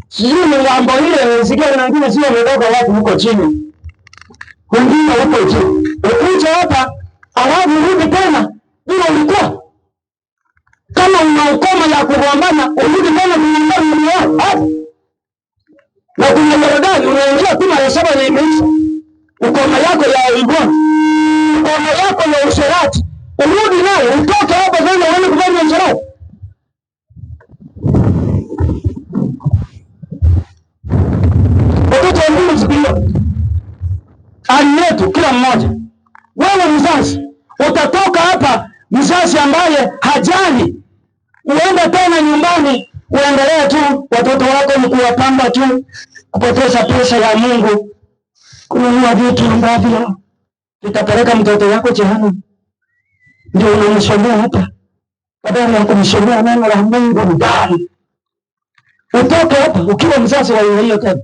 Sijui ni mambo ile sikia na wengine sio umetoka wapi huko chini. Wengine huko chini. Ukuje hapa alafu urudi tena vile ulikuwa. Kama una ukoma ya kugombana urudi tena nyumbani hapo. Na kuna Yordani unaingia tu mara 7 na imeisha. Ukoma yako ya ugonjwa. Ukoma yako ya usherati. Urudi nayo utoke hapa tena uende kufanya usherati. Watoto wa Mungu sikio. Hali yetu kila mmoja. Wewe mzazi utatoka hapa mzazi ambaye hajali. Uende tena nyumbani uendelee tu watoto wako ni kuwapamba tu, kupoteza pesa ya Mungu, kununua vitu ambavyo vitapeleka mtoto wako jehanamu. Ndio unamsomea hapa. Badala ya kumsomea neno la Mungu ndani. Utoke hapa ukiwa mzazi wa hiyo tena.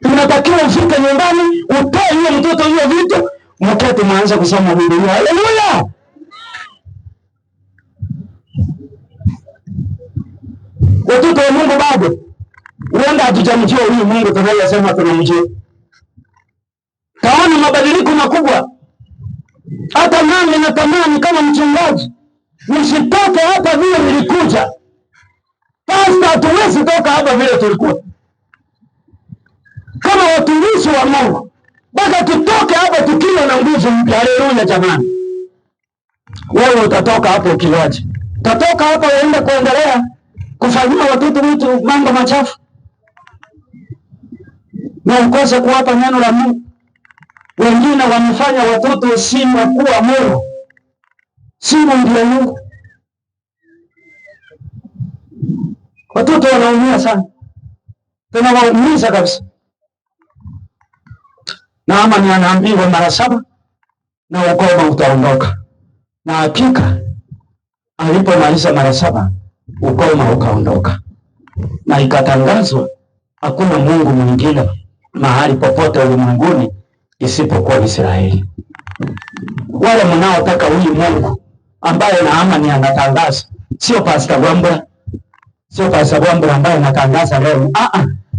Unatakiwa ufike nyumbani, utoe hiyo mtoto hiyo vitu, mketi mwanze kusoma Biblia. Haleluya! Watoto wa Mungu bado huenda hatujamjua huyu Mungu tunayesema tunamjua. Taona mabadiliko makubwa. Hata nami natamani kama mchungaji nisitoke hapa vile nilikuja. Pastor, hatuwezi toka hapa vile tulikuwa. Kama watumishi wa Mungu, mpaka tutoke hapa tukiwa na nguvu mpya. Haleluya jamani. Wewe utatoka hapo ukiwaje? Utatoka hapa uende kuendelea kufanyia watoto wetu mambo machafu. Na ukose kuwapa neno la Mungu. Wengine wamefanya watoto simu kuwa Mungu. Simu ndio Mungu. Watoto wanaumia sana. Tunawaumiza kabisa. Na ama ni anaambiwa mara 7 na ukoma utaondoka. Na hakika alipomaliza mara 7 ukoma ukaondoka. Na ikatangazwa hakuna Mungu mwingine mahali popote ulimwenguni isipokuwa Israeli. Wale mnaotaka huyu Mungu ambaye Naamani anatangaza, sio Pastor Gwambura. Sio Pastor Gwambura ambaye anatangaza leo.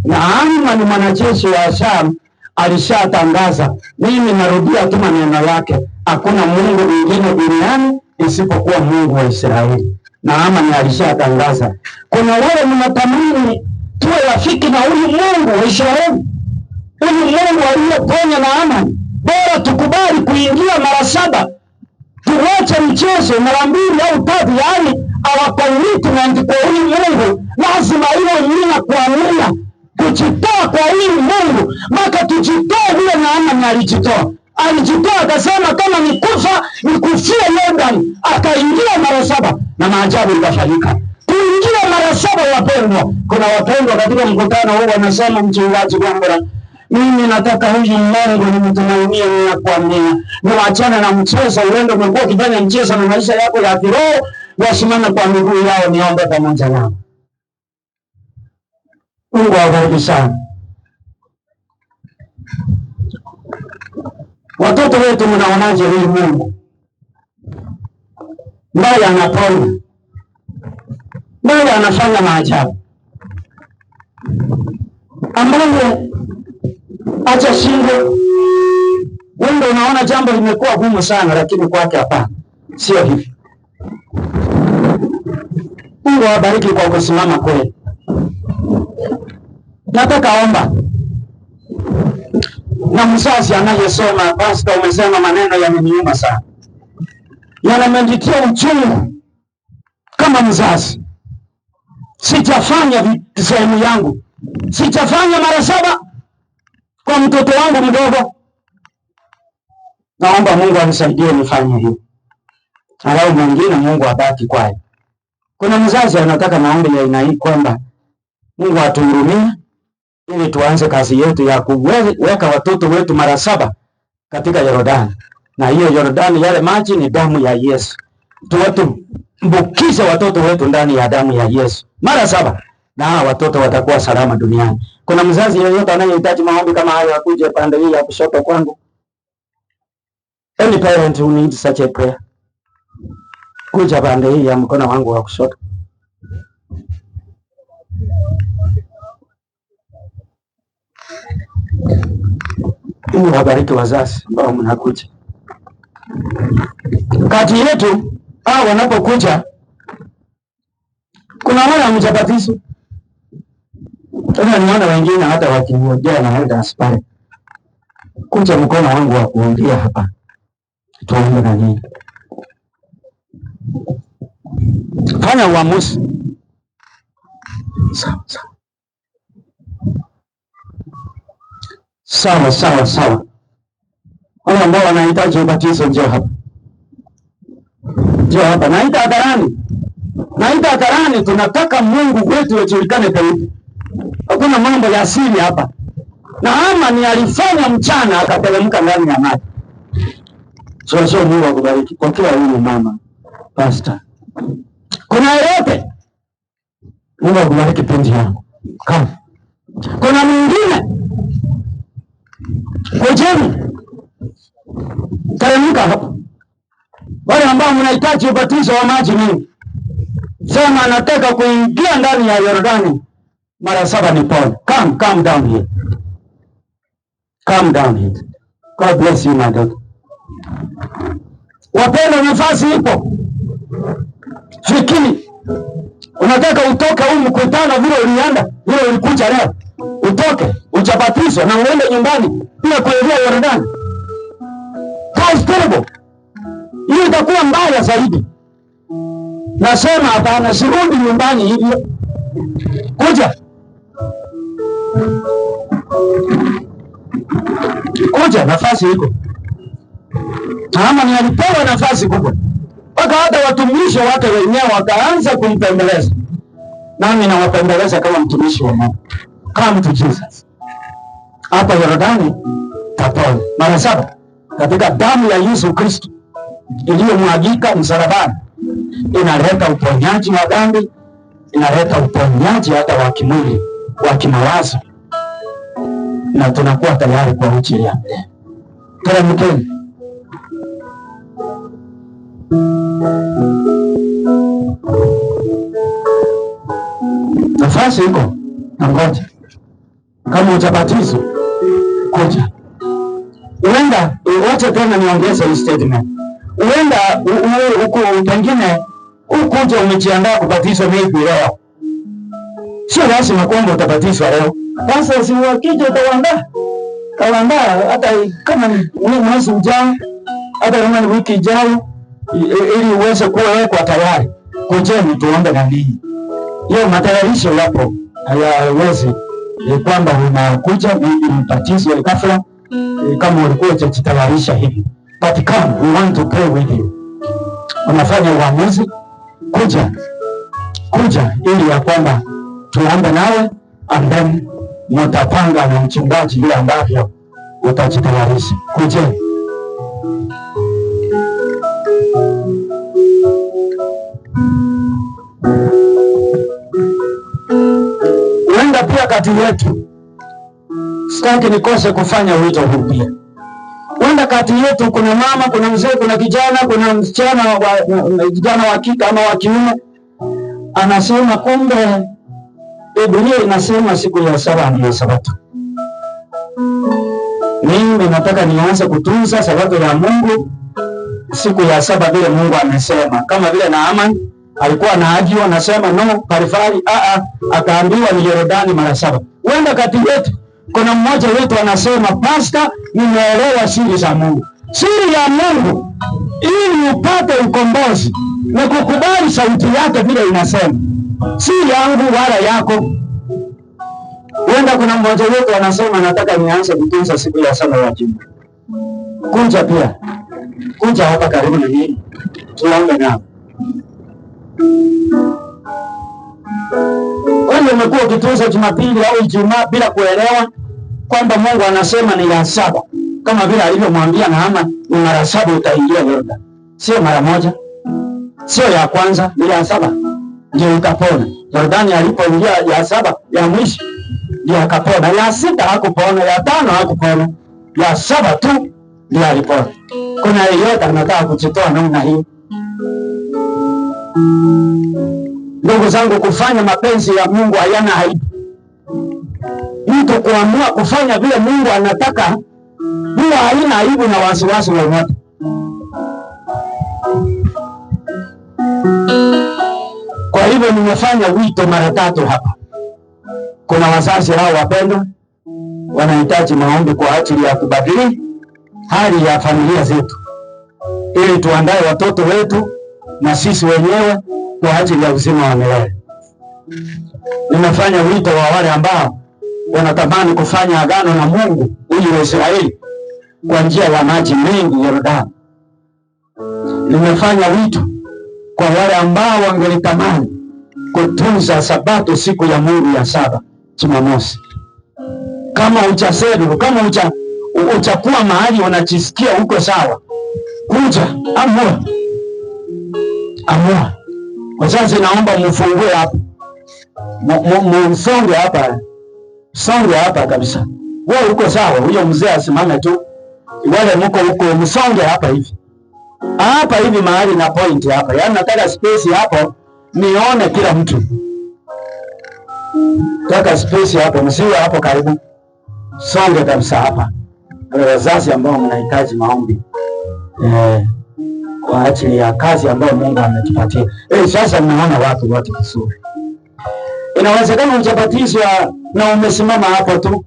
Naamani mwanajeshi wa Sham alishatangaza, mimi narudia tu maneno yake, hakuna Mungu mwingine duniani isipokuwa Mungu wa Israeli. Naamani alishatangaza. Kuna wale mnatamani tuwe rafiki na huyu Mungu wa Israeli. Huyu Mungu aliyeponya Naamani. Bora tukubali kuingia mara 7. Tuwache mchezo mara 2 au 3, yaani our commitment kwa huyu Mungu lazima iwe nia kwa nia. Kujitoa kwa huyu Mungu, mpaka tujitoe vile Naamani alijitoa. Alijitoa akasema kama nikufa nikufie Yordani, akaingia mara 7 na maajabu yakafanyika. Kuingia mara 7 wapendwa. Kuna wapendwa katika mkutano huu wanasema mchungaji Gwambura, mimi nataka huyu Mungu nimtumainie, ninakuambia. Niwaachane na mchezo, uende umekuwa ukifanya mchezo na maisha yako ya kiroho, wasimame kwa miguu yao niombe pamoja nao. Mungu awabariki sana. Watoto wetu mnaonaje huyu Mungu? Ndiye anaponya. Ndiye anafanya maajabu. Ambaye acha shingo. Wewe unaona jambo limekuwa gumu sana, lakini kwake hapana. Sio hivi. Mungu awabariki kwa kusimama kweli. Nataka omba. Na mzazi anayesoma, Pastor umesema maneno yameniuma sana. Yanamenitia uchungu kama mzazi. Sijafanya sehemu yangu. Sijafanya mara 7 kwa mtoto wangu mdogo. Naomba Mungu anisaidie nifanye hivi. Halau mwingine Mungu abaki kwaye. Kuna mzazi anataka maombi ya aina hii kwamba Mungu atuhurumie ili tuanze kazi yetu ya kuweka watoto wetu mara 7 katika Yordani, na hiyo Yordani, yale maji ni damu ya Yesu. Tuwatumbukize watoto wetu ndani ya damu ya Yesu mara 7, na watoto watakuwa salama duniani. Kuna mzazi yeyote anayehitaji maombi kama hayo akuje pande hii ya kushoto kwangu? Any parent who needs such a prayer, kuja pande hii ya mkono wangu wa kushoto. Mungu wabariki wazazi ambao mnakuja. Kati yetu hao wanapokuja, kuna wale hamjabatizwa. Tena niona wengine hata wakiongea na elders pale. Kuja mkono wangu wa kuongea hapa. Tuombe na nini? Fanya uamuzi. Sawa. Wale ambao wanahitaji ubatizo njoo hapa. Naita hadharani, tunataka Mungu wetu ajulikane zaidi. Hakuna mambo ya siri hapa. Naamani alifanya mchana akateremka ndani ya maji. Sio Mungu akubariki. Kwa kila huyu mama, pastor. Kuna yote. Mungu akubariki penzi yangu. Kama. Kuna mwingine. Kujeni. Teremka hapa. Wale ambao mnahitaji ubatizo wa maji mingi. Sema anataka kuingia ndani ya Yordani mara 7 ni pole. Come down here. Come down here. God bless you my daughter. Wapenda, nafasi ipo. Fikiri. Unataka utoke huu mkutano vile ulienda, vile ulikuja leo. Utoke, ujabatizwe na uende nyumbani bila kuingia Yordani. That's terrible. Hiyo itakuwa mbaya zaidi. Nasema hapana, sirudi nyumbani hivyo. Kuja, nafasi iko. Naamani alipewa nafasi kubwa. Mpaka hata watumishi wake wenyewe wakaanza kumpembeleza. Nami nawapembeleza kama mtumishi wa Mungu. Come to Jesus. Hapa Yordani tapona mara 7 katika damu ya Yesu Kristo iliyomwagika msalabani. Inaleta uponyaji wa dhambi, inaleta uponyaji hata wa kimwili, wa kimawazo, na tunakuwa tayari kwa injili ya milele. Teremkeni. Nafasi iko. Ngoja. Kama utabatizwa, kuja. Uenda, wacha tena niongeze statement. Uenda huko pengine ukuja umejiandaa kubatizwa maybe leo. Sio lazima kwamba utabatizwa leo. Sasa si wakija utaandaa hata kama ni mwezi ujao, hata kama ni wiki ijayo, ili uweze kuwa tayari. Kujeni tuombe na ninyi. Hiyo matayarisho yapo. Hayawezi kwamba unakuja ili mbatizwe ghafla kama ulikuwa hujajitayarisha hivi. But come, we want to pray with you. Unafanya uamuzi, kuja ili ya kwamba tuombe nawe, and then mtapanga na mchungaji vile ambavyo utajitayarisha. Kujeni. Uenda pia kati yetu, sitaki nikose kufanya wito huu pia. Uenda kati yetu kuna mama, kuna mzee, kuna kijana, kuna msichana, kijana wa kike ama wa kiume, anasema kumbe Biblia inasema siku ya 7 ni Sabato. Mimi nataka nianze kutunza Sabato ya Mungu siku ya 7 vile Mungu amesema. Kama vile Naamani alikuwa anaagiwa, anasema no parifari, akaambiwa ni Yordani mara 7. Uenda kati yetu kuna mmoja wetu anasema, pastor, nimeelewa siri za Mungu. Siri ya Mungu ili upate ukombozi na kukubali sauti yake vile inasema. Si yangu wala yako. Uenda kuna mmoja wetu anasema, nataka nianze kutunza siku ya 7 ya juma. Kuja pia. Kuja hapa karibu na mimi. Tuombe nao. Wewe umekuwa ukitunza Jumapili au Ijumaa bila kuelewa kwamba Mungu anasema ni ya 7. kama vile alivyomwambia Naama, ni mara 7 utaingia Yordani. Sio mara moja, sio ya kwanza, ni ya 7 ndio ukapona. Yordani alipoingia ya 7 ya mwisho ndio akapona. Ya 6 hakupona, ya 5 hakupona, ya 7 tu ndio alipona. Kuna yeyote anataka kujitoa namna hii? Ndugu zangu, kufanya mapenzi ya Mungu hayana aibu. Mtu kuamua kufanya vile Mungu anataka, huwa haina aibu na wasiwasi wowote. Kwa hivyo nimefanya wito mara 3 hapa. Kuna wazazi hao wapendwa, wanahitaji maombi kwa ajili ya kubadili hali ya familia zetu, ili tuandae watoto wetu na sisi wenyewe kwa ajili ya uzima wa milele. Nimefanya wito wa wale ambao wanatamani kufanya agano na Mungu huyu wa Israeli kwa njia ya maji mengi Yordani. Nimefanya wito kwa wale ambao wangelitamani kutunza Sabato, siku ya Mungu ya 7, Jumamosi. Kama uchasedu, kama uchakuwa mahali unajisikia huko sawa, kuja, amua. Wazazi, naomba mfungue hapa, msonge hapa, songe hapa kabisa. Wewe uko sawa, huyo mzee asimame tu. Wale mko huko, msonge hapa hivi mahali na point hapa. Yaani nataka space hapo nione kila mtu. Nataka space hapo, msiwe hapo karibu. Songe kabisa hapa. Wazazi ambao mnahitaji maombi kwa ajili ya kazi ambayo Mungu ametupatia. Sasa mnaona watu wote vizuri. Inawezekana ujabatizwa na umesimama hapo tu.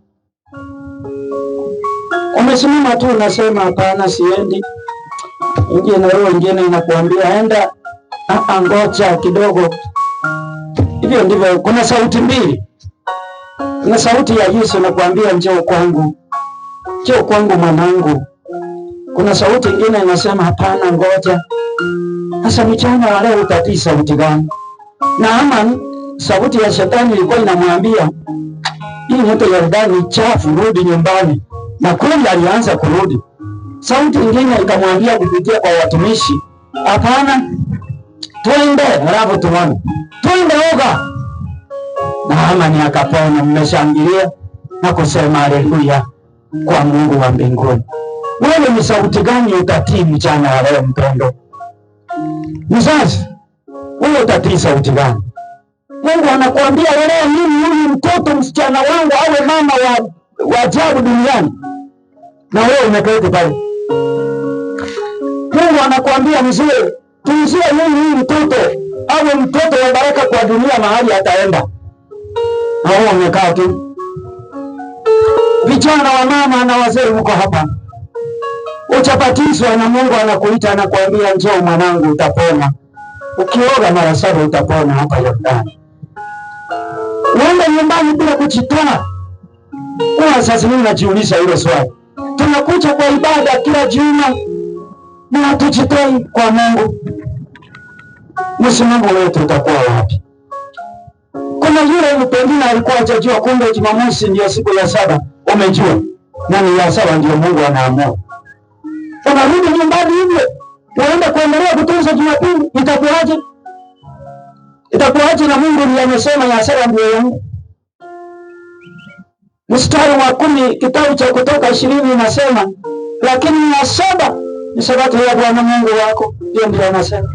Umesimama tu unasema hapana, siendi. Ingine inakuambia enda, ngoja kidogo. Hivyo ndivyo. Kuna sauti mbili. Kuna sauti ya Yesu inakuambia njoo kwangu. Njoo kwangu mwanangu. Kuna sauti nyingine inasema hapana, ngoja. Sasa mchana wa leo utatii sauti gani? Na sauti ya shetani ilikuwa inamwambia hii mto Yordani chafu, rudi nyumbani. Na kweli alianza kurudi. Sauti nyingine ikamwambia kupitia kwa watumishi, hapana, twende, halafu tuone. Twende oga. Na akapona. Mmeshangilia na kusema haleluya kwa Mungu wa mbinguni. Wewe ni sauti gani utatii mchana wa leo mpendo? Mzazi, wewe utatii sauti gani? Mungu anakuambia leo mimi huyu mtoto msichana wangu awe mama wa ajabu duniani. Na wewe umeketi pale. Mungu anakuambia mzee, tunzie huyu mtoto awe mtoto wa baraka kwa dunia mahali ataenda. Na wewe umekaa tu. Vijana wa mama na wazee mko hapa. Uchabatizwa na Mungu anakuita, anakuambia njoo mwanangu, utapona. Ukioga mara 7 utapona hapa Yordani. Uende nyumbani bila kujitoa. Kwa sasa mimi najiuliza hilo swali. Tunakuja kwa ibada kila juma na hatujitoi kwa Mungu. Msimamo wetu utakuwa wapi? Kuna yule pengine alikuwa hajajua, kumbe Jumamosi ndio siku ya 7. Umejua nani ya 7 ndio Mungu anaamua. Unarudi nyumbani hivyo, unaenda kuendelea kutunza Jumapili, itakuwaje? Itakuwaje na Mungu ndiye amesema ya 7 ndio yangu? Mstari wa 10 kitabu cha Kutoka 20 inasema, lakini ya 7 ni Sabato ya Bwana Mungu wako. Ndio anasema.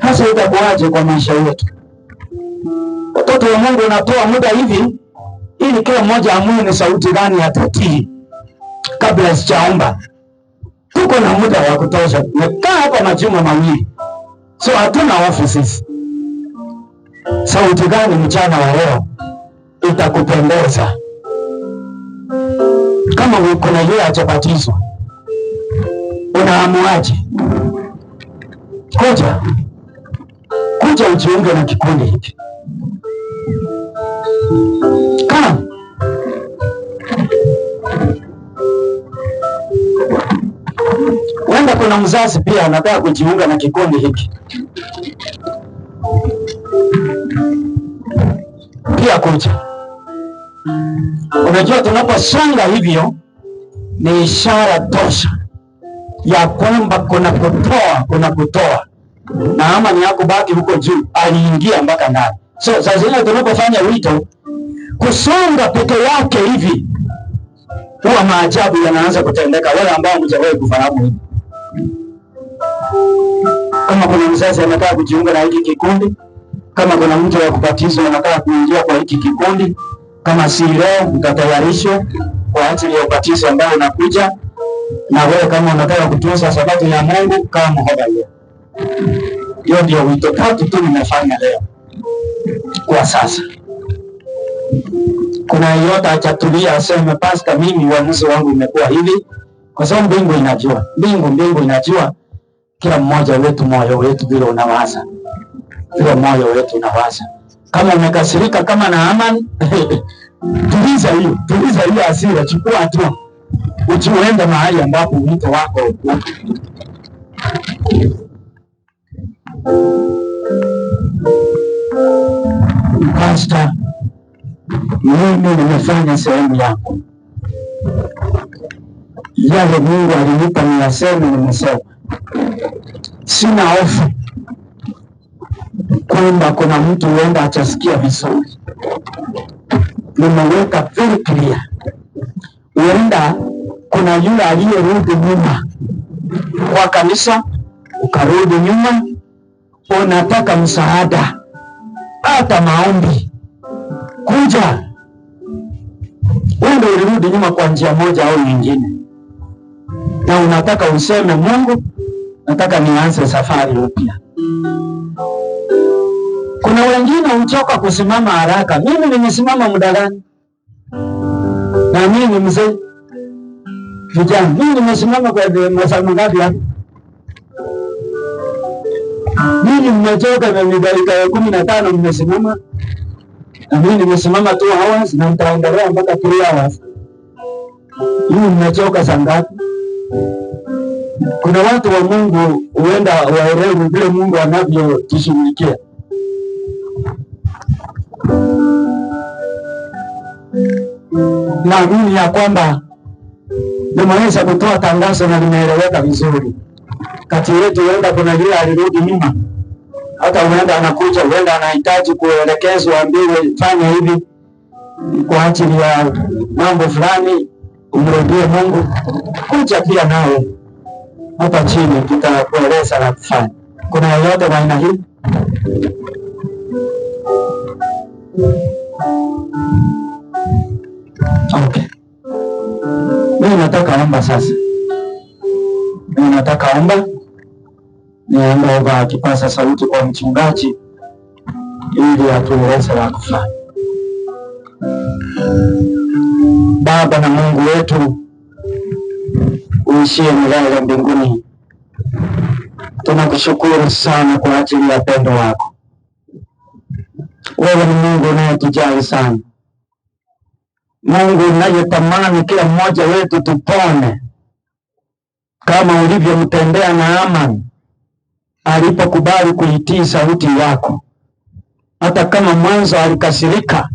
Sasa itakuwaje kwa maisha yetu? Watoto wa Mungu natoa muda hivi ili kila mmoja amue ni sauti gani atatii. Kabla sijaomba, tuko na muda wa kutosha. Tumekaa hapa majuma 2. So hatuna hofu sisi. Sauti gani mchana wa leo itakupendeza? Kama kuna yeye hajabatizwa, unaamuaje? Kuja ujiunge na kikundi hiki. Kama wenda kuna mzazi pia anataka kujiunga na kikundi hiki, pia kuja. Unajua, tunaposonga hivyo ni ishara tosha ya kwamba kuna kutoa na ama ni yako baki huko juu, aliingia mpaka ndani. So sasa zile tunapofanya wito, kusonga peke yake hivi, huwa maajabu yanaanza kutendeka. Wale ambao mjawahi kufahamu hivi, kama kuna mzazi anataka kujiunga na hiki kikundi, kama kuna mtu wa kubatizwa anataka kuingia kwa hiki kikundi, kama si leo mtatayarishwa kwa ajili ya ubatizo ambao unakuja. Na wewe kama unataka kutunza sabato ya Mungu, kama mhoba leo. Hiyo ndio wito tatu tu nimefanya leo. Kwa sasa kuna yeyote achatulia aseme, Pastor, mimi uamuzi wangu imekuwa hivi, kwa sababu mbingu inajua, mbingu inajua kila mmoja wetu, moyo wetu vile unawaza, vile moyo wetu unawaza. Kama umekasirika kama Naamani tuliza hiyo hasira, chukua hatua, ujiende mahali ambapo wito wako uko. Pastor, mimi nimefanya sehemu yako, yale Mungu alinipa niyaseme, nimesema. Sina hofu kwamba kuna mtu huenda achasikia vizuri. Nimeweka very clear. Huenda kuna yule aliyerudi nyuma kwa kanisa, ukarudi nyuma, unataka msaada, hata maombi, kuja. Wewe ulirudi nyuma kwa njia moja au nyingine, na unataka useme, Mungu, nataka nianze safari upya. Kuna wengine huchoka kusimama haraka. Mimi nimesimama muda gani? Na mimi ni mzee. Vijana, mimi nimesimama kwa masaa mangapi hapa? Mimi nimechoka na dakika 15 nimesimama. Na mimi nimesimama 2 hours na nitaendelea mpaka 3 hours. Mimi nimechoka saa ngapi? Kuna watu wa Mungu huenda waelewe vile Mungu anavyotushughulikia. Naamini ya kwamba nimeweza kutoa tangazo na limeeleweka vizuri. Kati yetu huenda kuna yule alirudi nyuma, hata huenda anakuja, huenda anahitaji kuelekezwa, ambiwe fanya hivi kwa ajili ya mambo fulani, umrudie Mungu. Kuja pia nawe hapa chini, tutakueleza la kufanya. Kuna yoyote wa aina hii? Okay. Mimi nataka omba sasa. Mimi nataka omba. Niomba kipaza sauti kwa mchungaji ili atueleze la kufanya. Baba na Mungu wetu uishie milele mbinguni, tunakushukuru sana kwa ajili ya pendo wako. Wewe ni Mungu unayetujali sana, Mungu unayetamani kila mmoja wetu tupone, kama ulivyomtendea Naamani alipokubali kuitii sauti yako. Hata kama mwanzo alikasirika,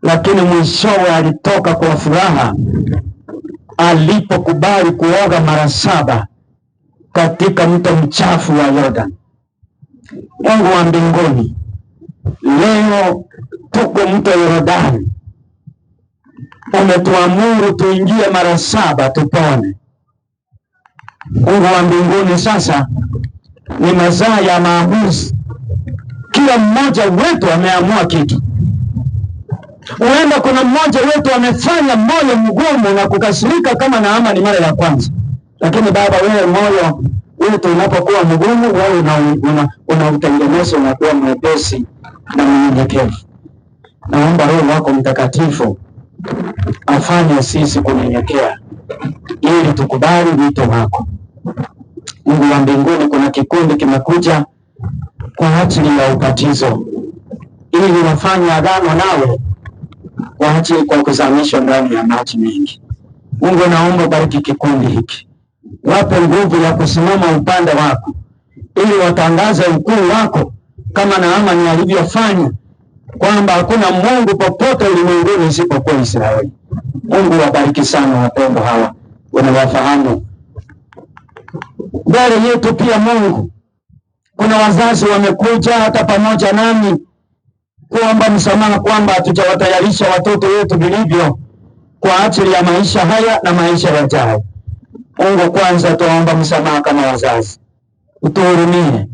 lakini mwishowe alitoka kwa furaha alipokubali kuoga mara 7 katika mto mchafu wa Yordani. Mungu wa mbinguni, leo tuko mto Yordani, umetuamuru tuingie mara 7 tupone. Mungu wa mbinguni, sasa ni masaa ya maamuzi. Kila mmoja wetu ameamua kitu. Huenda kuna mmoja wetu amefanya moyo mgumu na kukasirika kama Naamani mara ya kwanza. Lakini Baba, wewe moyo wetu unapokuwa mgumu, wewe unautengeneza unakuwa mwepesi na mnyenyekevu. Naomba Roho wako Mtakatifu afanye sisi kunyenyekea ili tukubali wito wako. Mungu wa mbinguni, kuna kikundi kimekuja kwa ajili ya ubatizo ili wafanye agano nawe kwa ajili kwa kuzamishwa ndani ya maji mengi. Mungu, naomba bariki kikundi hiki, wape nguvu ya kusimama upande wako ili watangaze ukuu wako kama Naamani alivyofanya kwamba hakuna Mungu popote ulimwenguni isipokuwa Israeli. Mungu wabariki sana wapendwa hawa, wanawafahamu mbele yetu. Pia Mungu, kuna wazazi wamekuja hata pamoja nami kuomba msamaha kwamba hatujawatayarisha watoto wetu vilivyo kwa ajili ya maisha haya na maisha yajayo. Mungu, kwanza tuomba msamaha kama wazazi, utuhurumie,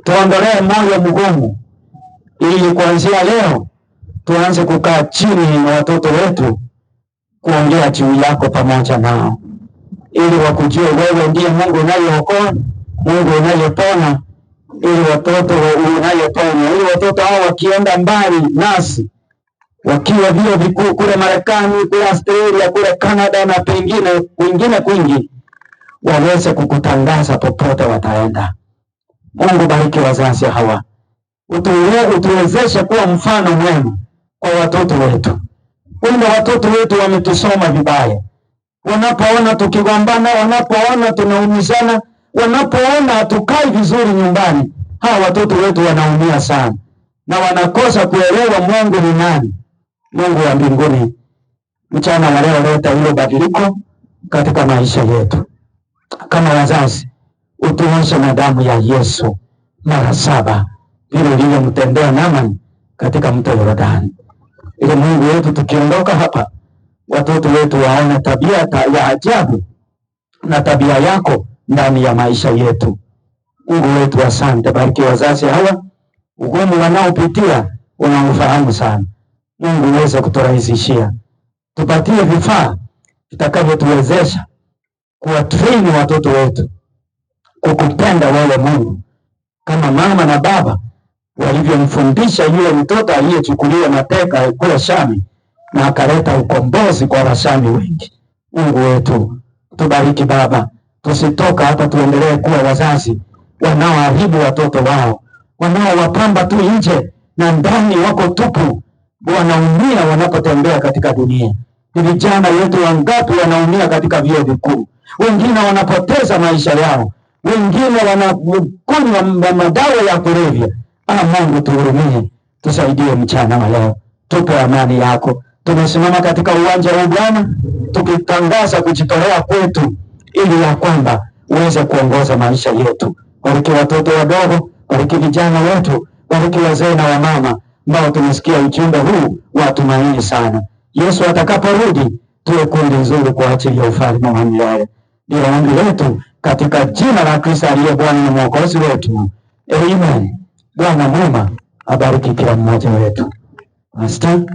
tuondolee moyo mgumu, ili kuanzia leo tuanze kukaa chini na watoto wetu kuongea juu yako pamoja nao, ili wakujue wewe ndiye Mungu unayeokoa, Mungu unayepona, ili watoto unayepona, ili watoto hao wakienda mbali nasi, wakiwa vyuo vikuu kule Marekani, kule Australia, kule Canada na pengine kwingi, waweze kukutangaza popote wataenda. Mungu, bariki wazazi hawa, utuwezeshe kuwa mfano mwema kwa watoto wetu. Kumbe watoto wetu wametusoma vibaya, wanapoona tukigombana, wanapoona tunaumizana, wanapoona hatukai vizuri nyumbani, hawa watoto wetu wanaumia sana na wanakosa kuelewa Mungu ni nani. Mungu wa mbinguni, mchana wa leo leta hilo badiliko katika maisha yetu. Kama wazazi, utuoshe na damu ya Yesu mara 7 vile ulivyomtendea Naamani katika mto Yordani, ili Mungu wetu tukiondoka hapa, watoto wetu waone tabia ya ajabu na tabia yako ndani ya maisha yetu. Mungu wetu, asante. Bariki wazazi hawa, ugumu wanaopitia unaofahamu sana. Mungu uweze kuturahisishia, tupatie vifaa vitakavyotuwezesha kuwatrain watoto wetu kukupenda wewe Mungu, kama mama na baba walivyomfundisha yule mtoto aliyechukuliwa mateka kule Shami na akaleta ukombozi kwa Washami wengi. Mungu wetu, tubariki Baba, tusitoka hata tuendelee kuwa wazazi wanaoharibu watoto wao, wanaowapamba tu nje na ndani wako tupu, wanaumia wanapotembea katika dunia. Ni vijana wetu wangapi wanaumia katika vyuo vikuu, wengine wanapoteza maisha yao, wengine wanakunywa madawa ya kulevya. Mungu tuhurumie, tusaidie mchana wa leo, tupe amani yako. Tumesimama katika uwanja wa Bwana tukitangaza kujitolea kwetu, ili ya kwamba uweze kuongoza maisha yetu. Bariki watoto wadogo, bariki vijana wetu, bariki wazee na wamama ambao tumesikia ujumbe huu wa tumaini sana. Yesu atakaporudi, tuwe kundi nzuri kwa ajili ya ufalme wa milele. Ndio ombi letu katika jina la Kristo aliye Bwana na Mwokozi wetu. Amen. Bwana mwema abariki kila mmoja wetu. Asante.